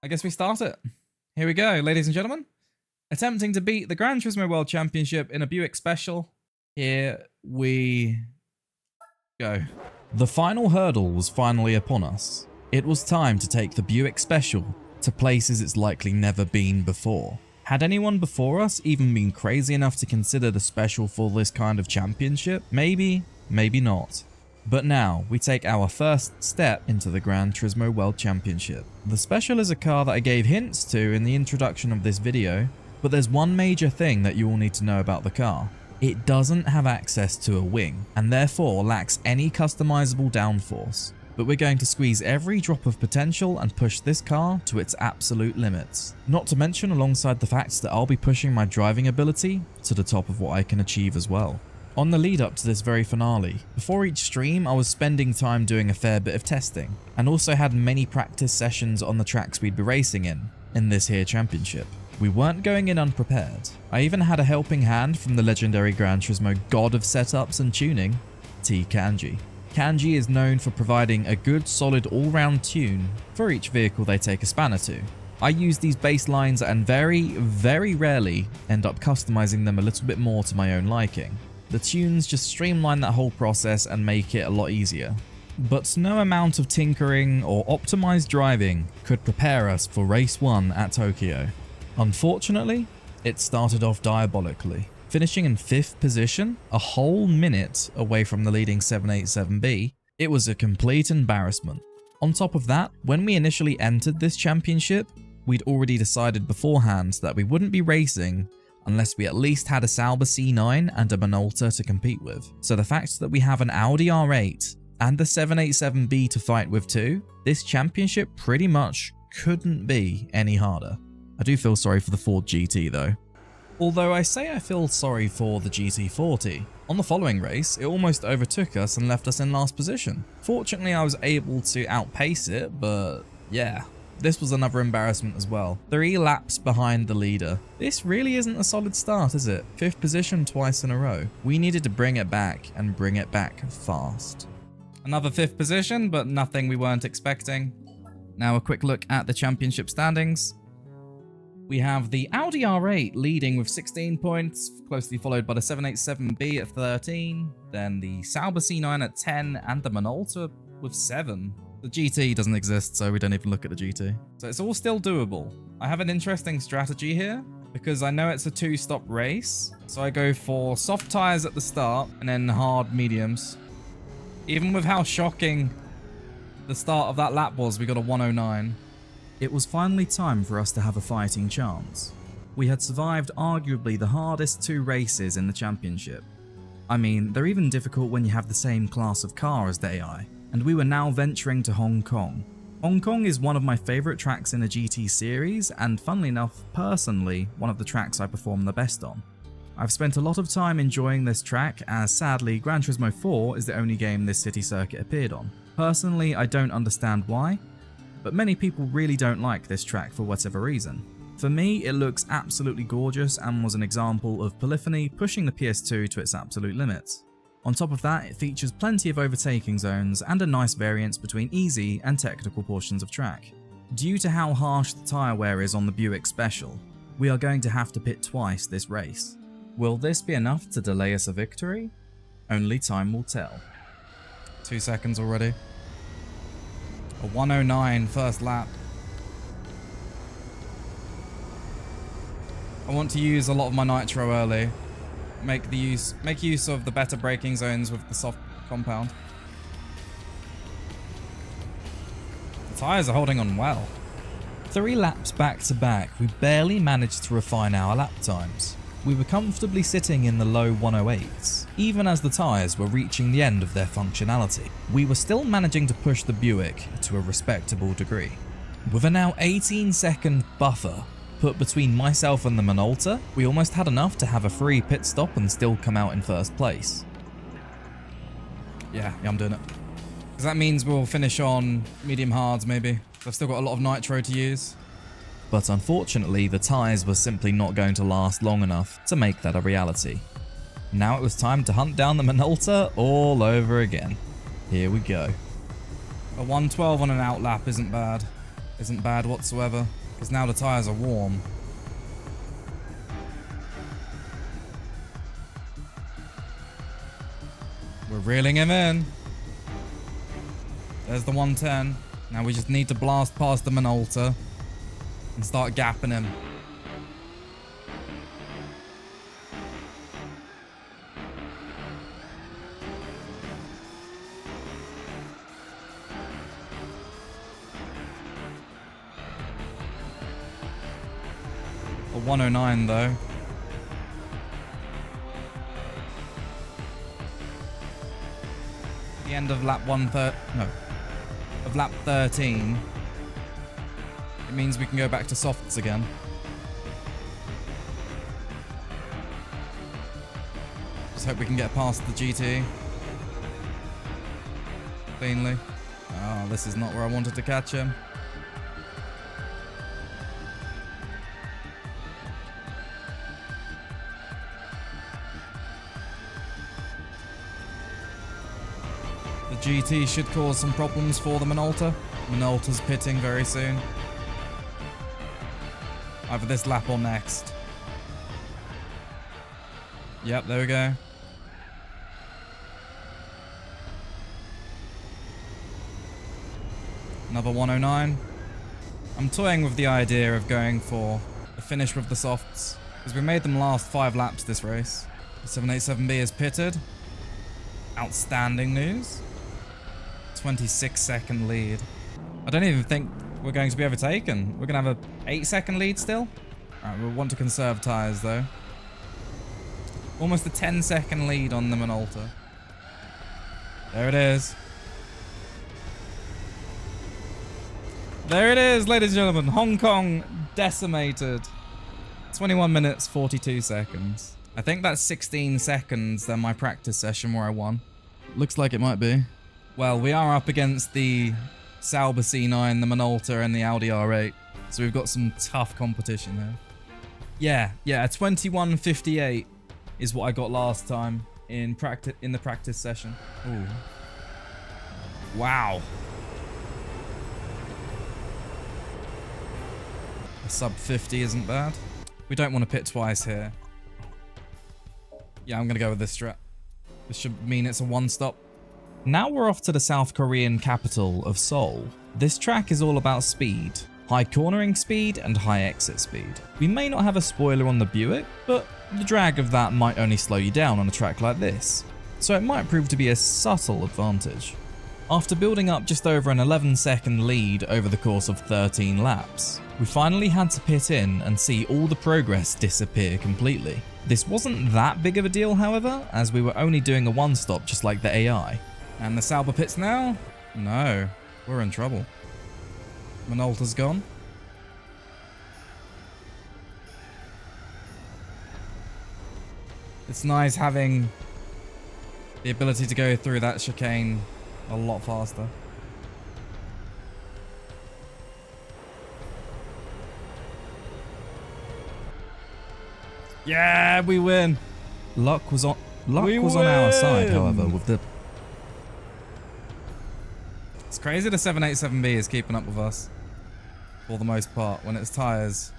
I guess we start it. Here we go, ladies and gentlemen. Attempting to beat the Gran Turismo World Championship in a Buick Special. Here we go. The final hurdle was finally upon us. It was time to take the Buick Special to places it's likely never been before. Had anyone before us even been crazy enough to consider the Special for this kind of championship? Maybe, maybe not. But now, we take our first step into the Gran Turismo World Championship. The Special is a car that I gave hints to in the introduction of this video, but there's one major thing that you all need to know about the car. It doesn't have access to a wing, and therefore lacks any customizable downforce. But we're going to squeeze every drop of potential and push this car to its absolute limits. Not to mention alongside the fact that I'll be pushing my driving ability to the top of what I can achieve as well. On the lead up to this very finale, before each stream I was spending time doing a fair bit of testing, and also had many practice sessions on the tracks we'd be racing in this here championship. We weren't going in unprepared. I even had a helping hand from the legendary Gran Turismo god of setups and tuning, T Kanji. Kanji is known for providing a good solid all-round tune for each vehicle they take a spanner to. I use these bass lines and very, very rarely end up customizing them a little bit more to my own liking. The tunes just streamline that whole process and make it a lot easier. But no amount of tinkering or optimized driving could prepare us for race 1 at Tokyo. Unfortunately, it started off diabolically, finishing in 5th position, a whole minute away from the leading 787B. It was a complete embarrassment. On top of that, when we initially entered this championship, we'd already decided beforehand that we wouldn't be racing unless we at least had a Sauber C9 and a Minolta to compete with. So the fact that we have an Audi R8 and the 787B to fight with too, this championship pretty much couldn't be any harder. I do feel sorry for the Ford GT though. Although I say I feel sorry for the GT40. On the following race, it almost overtook us and left us in last position. Fortunately, I was able to outpace it, but yeah. This was another embarrassment as well. 3 laps behind the leader. This really isn't a solid start, is it? 5th position twice in a row. We needed to bring it back and bring it back fast. Another 5th position, but nothing we weren't expecting. Now a quick look at the championship standings. We have the Audi R8 leading with 16 points, closely followed by the 787B at 13, then the Sauber C9 at 10, and the Minolta with 7. The GT doesn't exist, so we don't even look at the GT. So it's all still doable. I have an interesting strategy here, because I know it's a 2-stop race, so I go for soft tyres at the start, and then hard mediums. Even with how shocking the start of that lap was, we got a 109. It was finally time for us to have a fighting chance. We had survived arguably the hardest 2 races in the championship. I mean, they're even difficult when you have the same class of car as the AI, and we were now venturing to Hong Kong. Hong Kong is one of my favourite tracks in the GT series, and funnily enough, personally, one of the tracks I perform the best on. I've spent a lot of time enjoying this track, as sadly Gran Turismo 4 is the only game this city circuit appeared on. Personally, I don't understand why, but many people really don't like this track for whatever reason. For me, it looks absolutely gorgeous and was an example of polyphony pushing the PS2 to its absolute limits. On top of that, it features plenty of overtaking zones and a nice variance between easy and technical portions of track. Due to how harsh the tyre wear is on the Buick Special, we are going to have to pit twice this race. Will this be enough to delay us a victory? Only time will tell. 2 seconds already. A 109 first lap. I want to use a lot of my nitro early. Make use of the better braking zones with the soft compound. The tyres are holding on well. 3 laps back to back, we barely managed to refine our lap times. We were comfortably sitting in the low 108s, even as the tyres were reaching the end of their functionality. We were still managing to push the Buick to a respectable degree. With a now 18-second buffer put between myself and the Minolta, we almost had enough to have a free pit stop and still come out in first place. Yeah, I'm doing it. Because that means we'll finish on medium hards maybe. I've still got a lot of nitro to use. But unfortunately, the tyres were simply not going to last long enough to make that a reality. Now it was time to hunt down the Minolta all over again. Here we go. A 112 on an outlap isn't bad. Isn't bad whatsoever. Because now the tyres are warm. We're reeling him in. There's the 110. Now we just need to blast past the Minolta and start gapping him. A 109 though. The end of lap 13. It means we can go back to softs again. Just hope we can get past the GT cleanly. Oh, this is not where I wanted to catch him. The GT should cause some problems for the Minolta. Minolta's pitting very soon. Either this lap or next. Yep, there we go. Another 109. I'm toying with the idea of going for a finish with the softs, because we made them last 5 laps this race. The 787B is pitted. Outstanding news. 26-second lead. I don't even think we're going to be overtaken. We're going to have a 8-second lead still. Alright, we'll want to conserve tyres though. Almost a 10-second lead on the Minolta. There it is. There it is, ladies and gentlemen. Hong Kong decimated. 21 minutes, 42 seconds. I think that's 16 seconds than my practice session where I won. Looks like it might be. Well, we are up against the Sauber C9, the Minolta, and the Audi R8. So we've got some tough competition here. Yeah, a 21:58 is what I got last time in the practice session. Ooh. Wow. A sub 50 isn't bad. We don't want to pit twice here. Yeah, I'm going to go with this strat. This should mean it's a one-stop. Now we're off to the South Korean capital of Seoul. This track is all about speed. High cornering speed and high exit speed. We may not have a spoiler on the Buick, but the drag of that might only slow you down on a track like this. so it might prove to be a subtle advantage. After building up just over an 11-second lead over the course of 13 laps, we finally had to pit in and see all the progress disappear completely. This wasn't that big of a deal, however, as we were only doing a one-stop just like the AI. And the Sauber pits now? No, we're in trouble. Minolta's gone. It's nice having the ability to go through that chicane a lot faster. Yeah, we win. Luck was on our side, however, with the... It's crazy the 787B is keeping up with us for the most part when it's tires.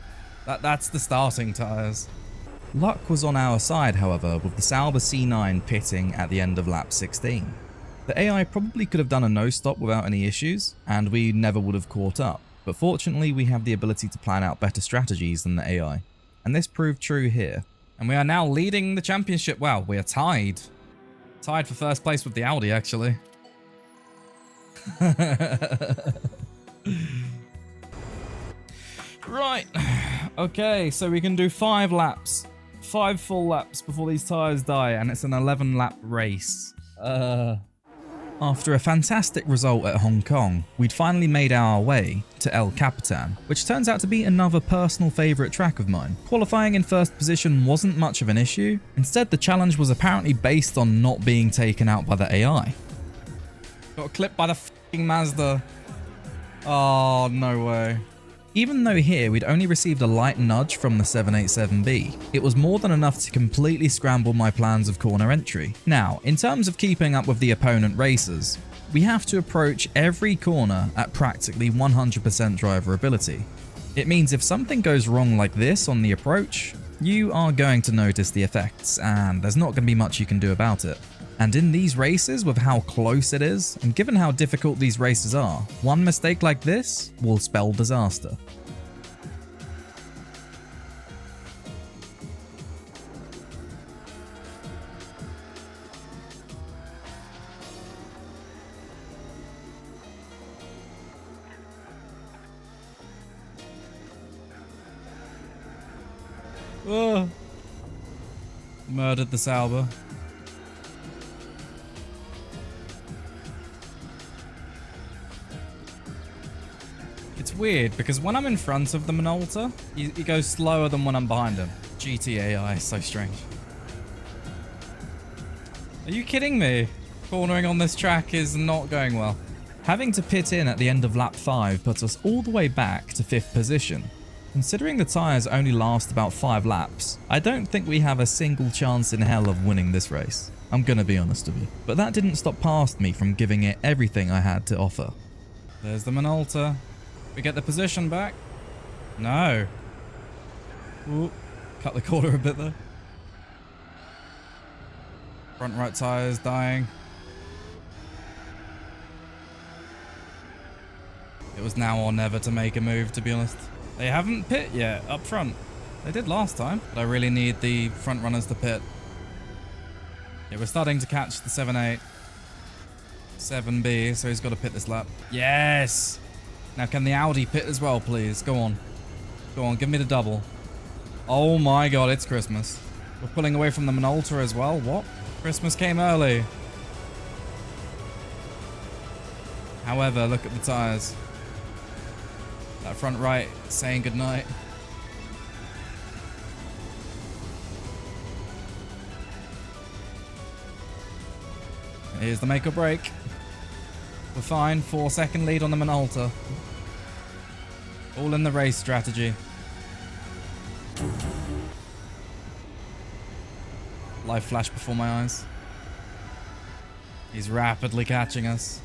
That's the starting tires. Luck was on our side, however, with the Sauber C9 pitting at the end of lap 16. The AI probably could have done a no-stop without any issues, and we never would have caught up, but fortunately we have the ability to plan out better strategies than the AI, and this proved true here. And we are now leading the championship. Wow, we are tied. Tied for first place with the Audi, actually. Right, okay, so we can do 5 laps. 5 full laps before these tyres die, and it's an 11-lap race. After a fantastic result at Hong Kong, we'd finally made our way to El Capitan, which turns out to be another personal favourite track of mine. Qualifying in first position wasn't much of an issue. Instead, the challenge was apparently based on not being taken out by the AI. Got clipped by the f***ing Mazda. Oh, no way. Even though here we'd only received a light nudge from the 787B, it was more than enough to completely scramble my plans of corner entry. Now, in terms of keeping up with the opponent racers, we have to approach every corner at practically 100% driver ability. It means if something goes wrong like this on the approach, you are going to notice the effects, and there's not going to be much you can do about it. And in these races, with how close it is, and given how difficult these races are, one mistake like this will spell disaster. Oh. Murdered the Sauber. It's weird because when I'm in front of the Minolta, he goes slower than when I'm behind him. GTAI is so strange. Are you kidding me? Cornering on this track is not going well. Having to pit in at the end of lap 5 puts us all the way back to 5th position. Considering the tyres only last about 5 laps, I don't think we have a single chance in hell of winning this race. I'm gonna be honest with you. But that didn't stop past me from giving it everything I had to offer. There's the Minolta. We get the position back. No. Ooh, cut the corner a bit there. Front right tyres dying. It was now or never to make a move, to be honest. They haven't pit yet up front. They did last time, but I really need the front runners to pit. Yeah, we're starting to catch the 7B, so he's got to pit this lap. Yes! Now can the Audi pit as well, please? Go on. Go on, give me the double. Oh my god, it's Christmas. We're pulling away from the Minolta as well. What? Christmas came early. However, look at the tyres. That front right saying goodnight. Here's the make or break. We're fine. 4-second lead on the Minolta. All in the race strategy. Life flash before my eyes. He's rapidly catching us.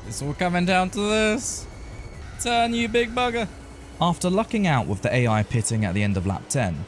It's all coming down to this. Turn, you big bugger. After lucking out with the AI pitting at the end of lap 10,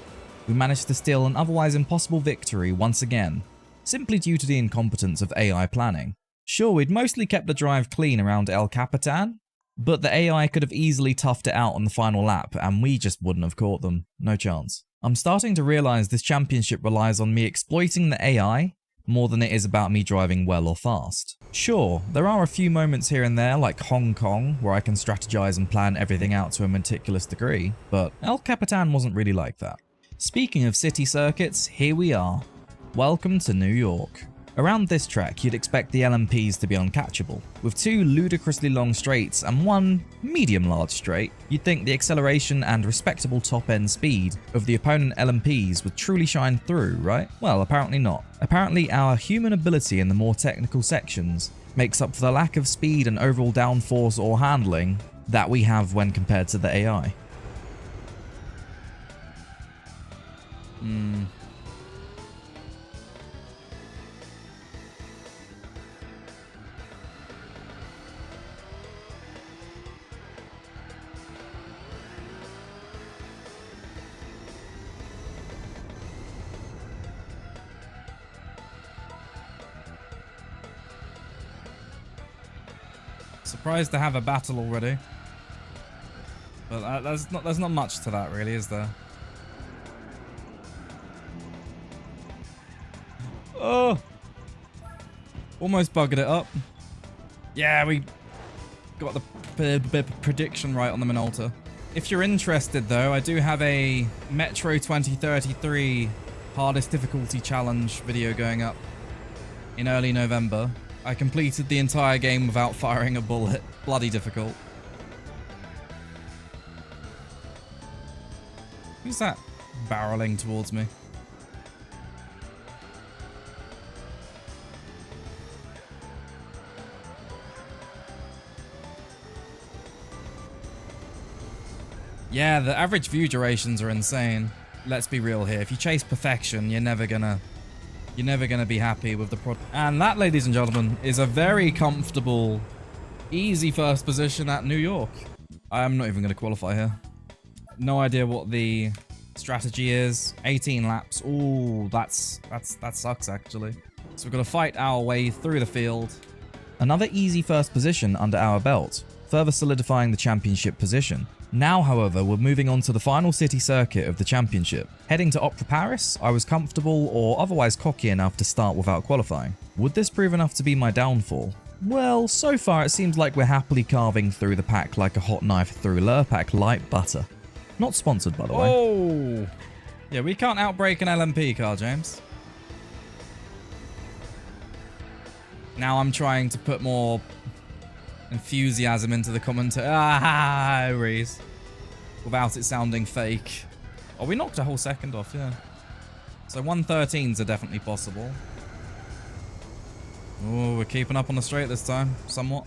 we managed to steal an otherwise impossible victory once again, simply due to the incompetence of AI planning. Sure, we'd mostly kept the drive clean around El Capitan, but the AI could have easily toughed it out on the final lap and we just wouldn't have caught them. No chance. I'm starting to realise this championship relies on me exploiting the AI more than it is about me driving well or fast. Sure, there are a few moments here and there like Hong Kong where I can strategize and plan everything out to a meticulous degree, but El Capitan wasn't really like that. Speaking of city circuits, here we are. Welcome to New York. Around this track, you'd expect the LMPs to be uncatchable. With 2 ludicrously long straights and 1 medium-large straight, you'd think the acceleration and respectable top-end speed of the opponent LMPs would truly shine through, right? Well, apparently not. Apparently our human ability in the more technical sections makes up for the lack of speed and overall downforce or handling that we have when compared to the AI. Surprised to have a battle already, but there's not much to that really, is there? Oh, almost buggered it up. Yeah, we got the prediction right on the Minolta. If you're interested though, I do have a Metro 2033 hardest difficulty challenge video going up in early November. I completed the entire game without firing a bullet. Bloody difficult. Who's that barreling towards me? Yeah, the average view durations are insane. Let's be real here. If you chase perfection, you're never gonna be happy with the product. And that, ladies and gentlemen, is a very comfortable, easy first position at New York. I'm not even going to qualify here. No idea what the strategy is. 18 laps. Ooh, that sucks actually. So we've got to fight our way through the field. Another easy first position under our belt, further solidifying the championship position. Now, however, we're moving on to the final city circuit of the championship. Heading to Opera Paris, I was comfortable or otherwise cocky enough to start without qualifying. Would this prove enough to be my downfall? Well, so far it seems like we're happily carving through the pack like a hot knife through Lurpak light butter. Not sponsored, by the way. Oh! Yeah, we can't outbrake an LMP car, James. Now I'm trying to put more enthusiasm into the commentary without it sounding fake. Oh, we knocked a whole second off, yeah. So 113s are definitely possible. Oh, we're keeping up on the straight this time, somewhat.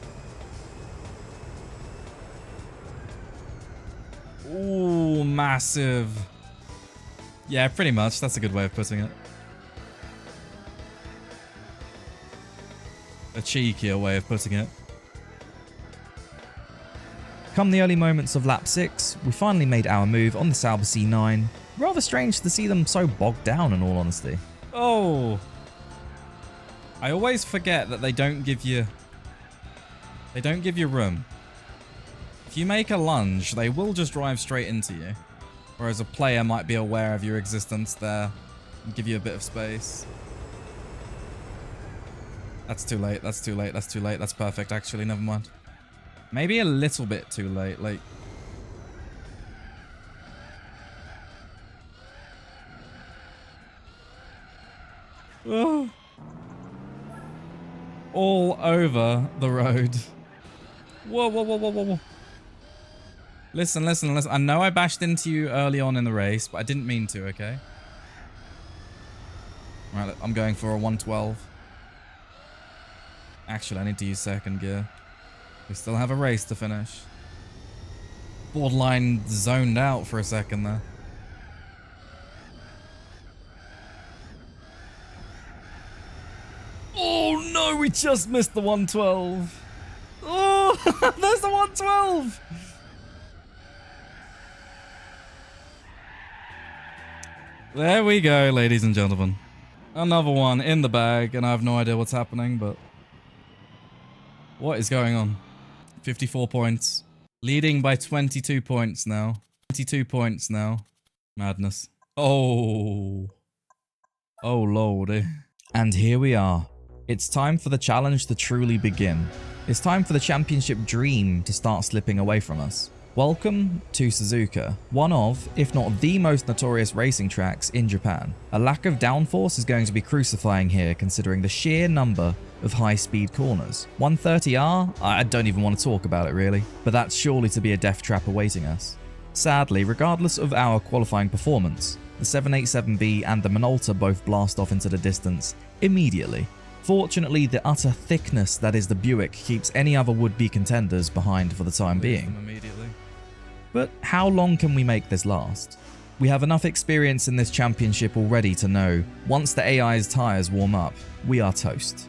Ooh, massive. Yeah, pretty much. That's a good way of putting it. A cheekier way of putting it. Come the early moments of lap 6, we finally made our move on the Sauber C9. Rather strange to see them so bogged down in all honesty. Oh! I always forget that they don't give you room. If you make a lunge, they will just drive straight into you. Whereas a player might be aware of your existence there and give you a bit of space. That's too late, that's too late, that's too late. That's perfect actually, never mind. Maybe a little bit too late, like... Oh. All over the road. Whoa, whoa, whoa, whoa, whoa, whoa. Listen, listen, listen. I know I bashed into you early on in the race, but I didn't mean to, okay? Right, I'm going for a 112. Actually, I need to use second gear. We still have a race to finish. Borderline zoned out for a second there. Oh no, we just missed the 112. Oh, there's the 112. There we go, ladies and gentlemen. Another one in the bag, and I have no idea what's happening, but... What is going on? 54 points. Leading by 22 points now. 22 points now. Madness. Oh. Oh, lordy. And here we are. It's time for the challenge to truly begin. It's time for the championship dream to start slipping away from us. Welcome to Suzuka, one of, if not the most notorious racing tracks in Japan. A lack of downforce is going to be crucifying here considering the sheer number of high-speed corners. 130R? I don't even want to talk about it really, but that's surely to be a death trap awaiting us. Sadly, regardless of our qualifying performance, the 787B and the Minolta both blast off into the distance immediately. Fortunately, the utter thickness that is the Buick keeps any other would-be contenders behind for the time being. But how long can we make this last? We have enough experience in this championship already to know, once the AI's tyres warm up, we are toast.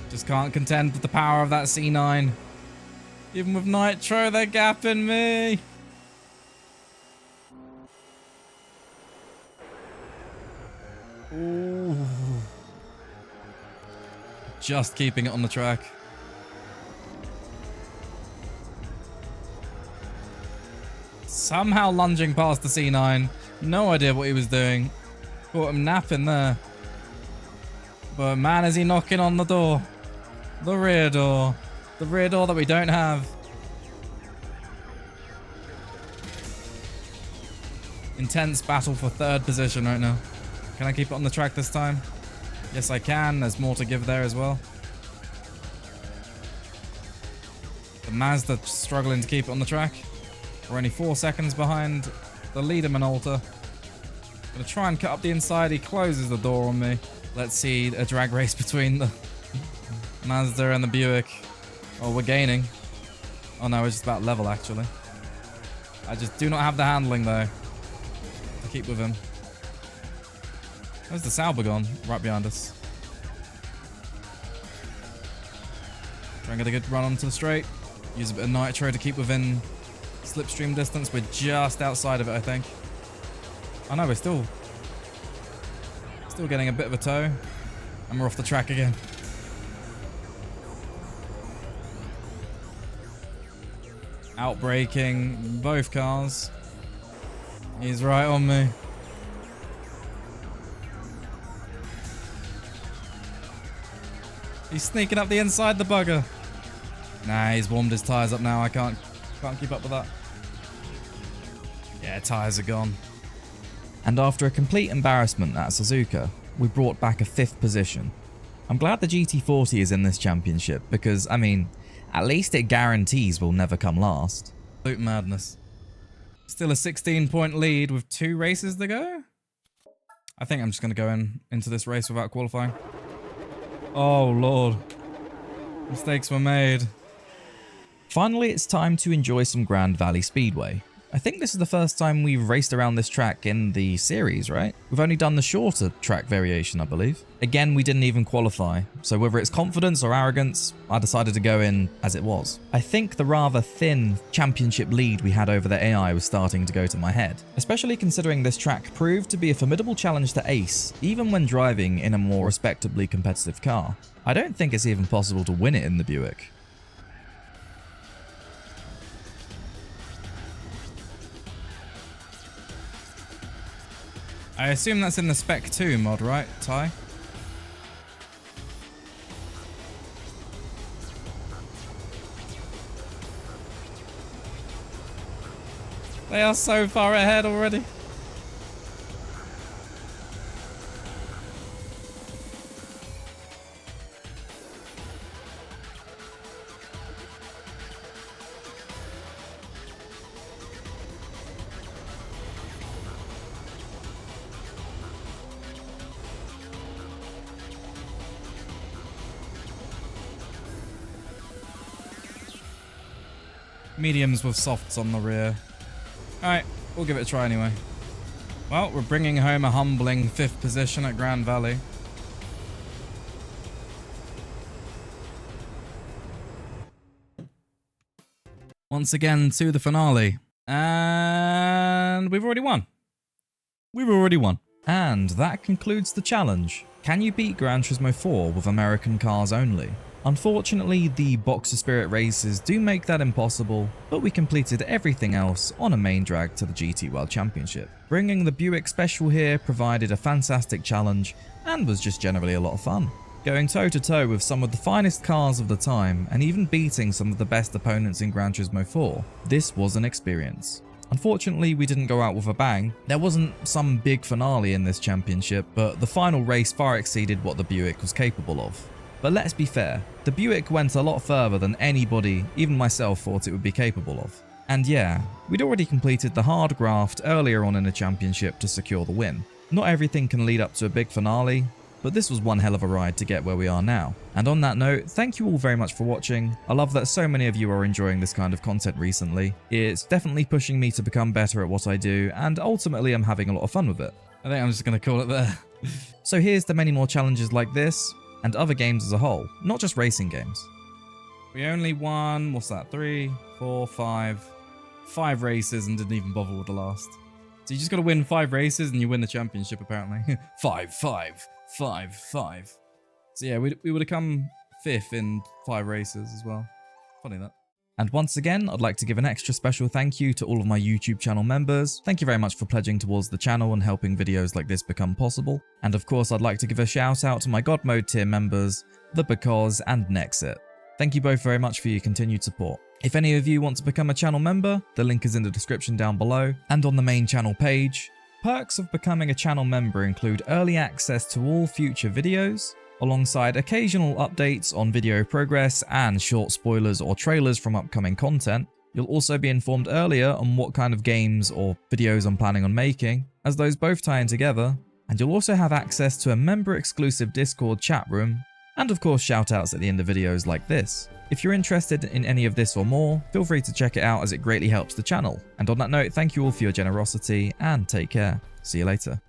Just can't contend with the power of that C9. Even with nitro, they're gapping me. Ooh. Just keeping it on the track. Somehow lunging past the C9. No idea what he was doing. Caught him napping there. But man, is he knocking on the door. The rear door. The rear door that we don't have. Intense battle for third position right now. Can I keep it on the track this time? Yes, I can. There's more to give there as well. The Mazda struggling to keep it on the track. We're only 4 seconds behind the leader Minolta. Gonna try and cut up the inside. He closes the door on me. Let's see a drag race between the Mazda and the Buick. Oh, we're gaining. Oh no, we're just about level actually. I just do not have the handling though to keep with him. Where's the Sauber gone? Right behind us. Try and get a good run onto the straight. Use a bit of nitro to keep within slipstream distance. We're just outside of it, I think. Oh no, we're still getting a bit of a tow. And we're off the track again. Outbraking both cars. He's right on me. He's sneaking up the inside, the bugger. Nah, he's warmed his tyres up now. I can't keep up with that. Yeah, tyres are gone. And after a complete embarrassment at Suzuka, we brought back a 5th position. I'm glad the GT40 is in this championship because, I mean, at least it guarantees we'll never come last. Absolute madness. Still a 16-point lead with 2 races to go. I think I'm just going to go into this race without qualifying. Oh, Lord. Mistakes were made. Finally, it's time to enjoy some Grand Valley Speedway. I think this is the first time we've raced around this track in the series, right? We've only done the shorter track variation, I believe. Again, we didn't even qualify, so whether it's confidence or arrogance, I decided to go in as it was. I think the rather thin championship lead we had over the AI was starting to go to my head, especially considering this track proved to be a formidable challenge to ace, even when driving in a more respectably competitive car. I don't think it's even possible to win it in the Buick. I assume that's in the Spec 2 mod, right, Ty? They are so far ahead already. Mediums with softs on the rear. Alright, we'll give it a try anyway. Well, we're bringing home a humbling 5th position at Grand Valley. Once again to the finale. And we've already won. We've already won. And that concludes the challenge. Can you beat Gran Turismo 4 with American cars only? Unfortunately, the Boxer Spirit races do make that impossible, but we completed everything else on a main drag to the GT World Championship. Bringing the Buick Special here provided a fantastic challenge and was just generally a lot of fun. Going toe to toe with some of the finest cars of the time and even beating some of the best opponents in Gran Turismo 4, this was an experience. Unfortunately, we didn't go out with a bang. There wasn't some big finale in this championship, but the final race far exceeded what the Buick was capable of. But let's be fair, the Buick went a lot further than anybody, even myself, thought it would be capable of. And yeah, we'd already completed the hard graft earlier on in the championship to secure the win. Not everything can lead up to a big finale, but this was one hell of a ride to get where we are now. And on that note, thank you all very much for watching. I love that so many of you are enjoying this kind of content recently. It's definitely pushing me to become better at what I do, and ultimately I'm having a lot of fun with it. I think I'm just going to call it there. So here's to many more challenges like this, and other games as a whole, not just racing games. We only won, what's that, 3, 4, 5 races and didn't even bother with the last. So you just got to win 5 races and you win the championship apparently. 5. So yeah, we would have come 5th in 5 races as well. Funny that. And once again, I'd like to give an extra special thank you to all of my YouTube channel members. Thank you very much for pledging towards the channel and helping videos like this become possible. And of course, I'd like to give a shout out to my God Mode tier members, The Because and Nexit. Thank you both very much for your continued support. If any of you want to become a channel member, the link is in the description down below and on the main channel page. Perks of becoming a channel member include early access to all future videos, alongside occasional updates on video progress and short spoilers or trailers from upcoming content. You'll also be informed earlier on what kind of games or videos I'm planning on making, as those both tie in together, and you'll also have access to a member-exclusive Discord chat room, and of course shoutouts at the end of videos like this. If you're interested in any of this or more, feel free to check it out as it greatly helps the channel. And on that note, thank you all for your generosity, and take care. See you later.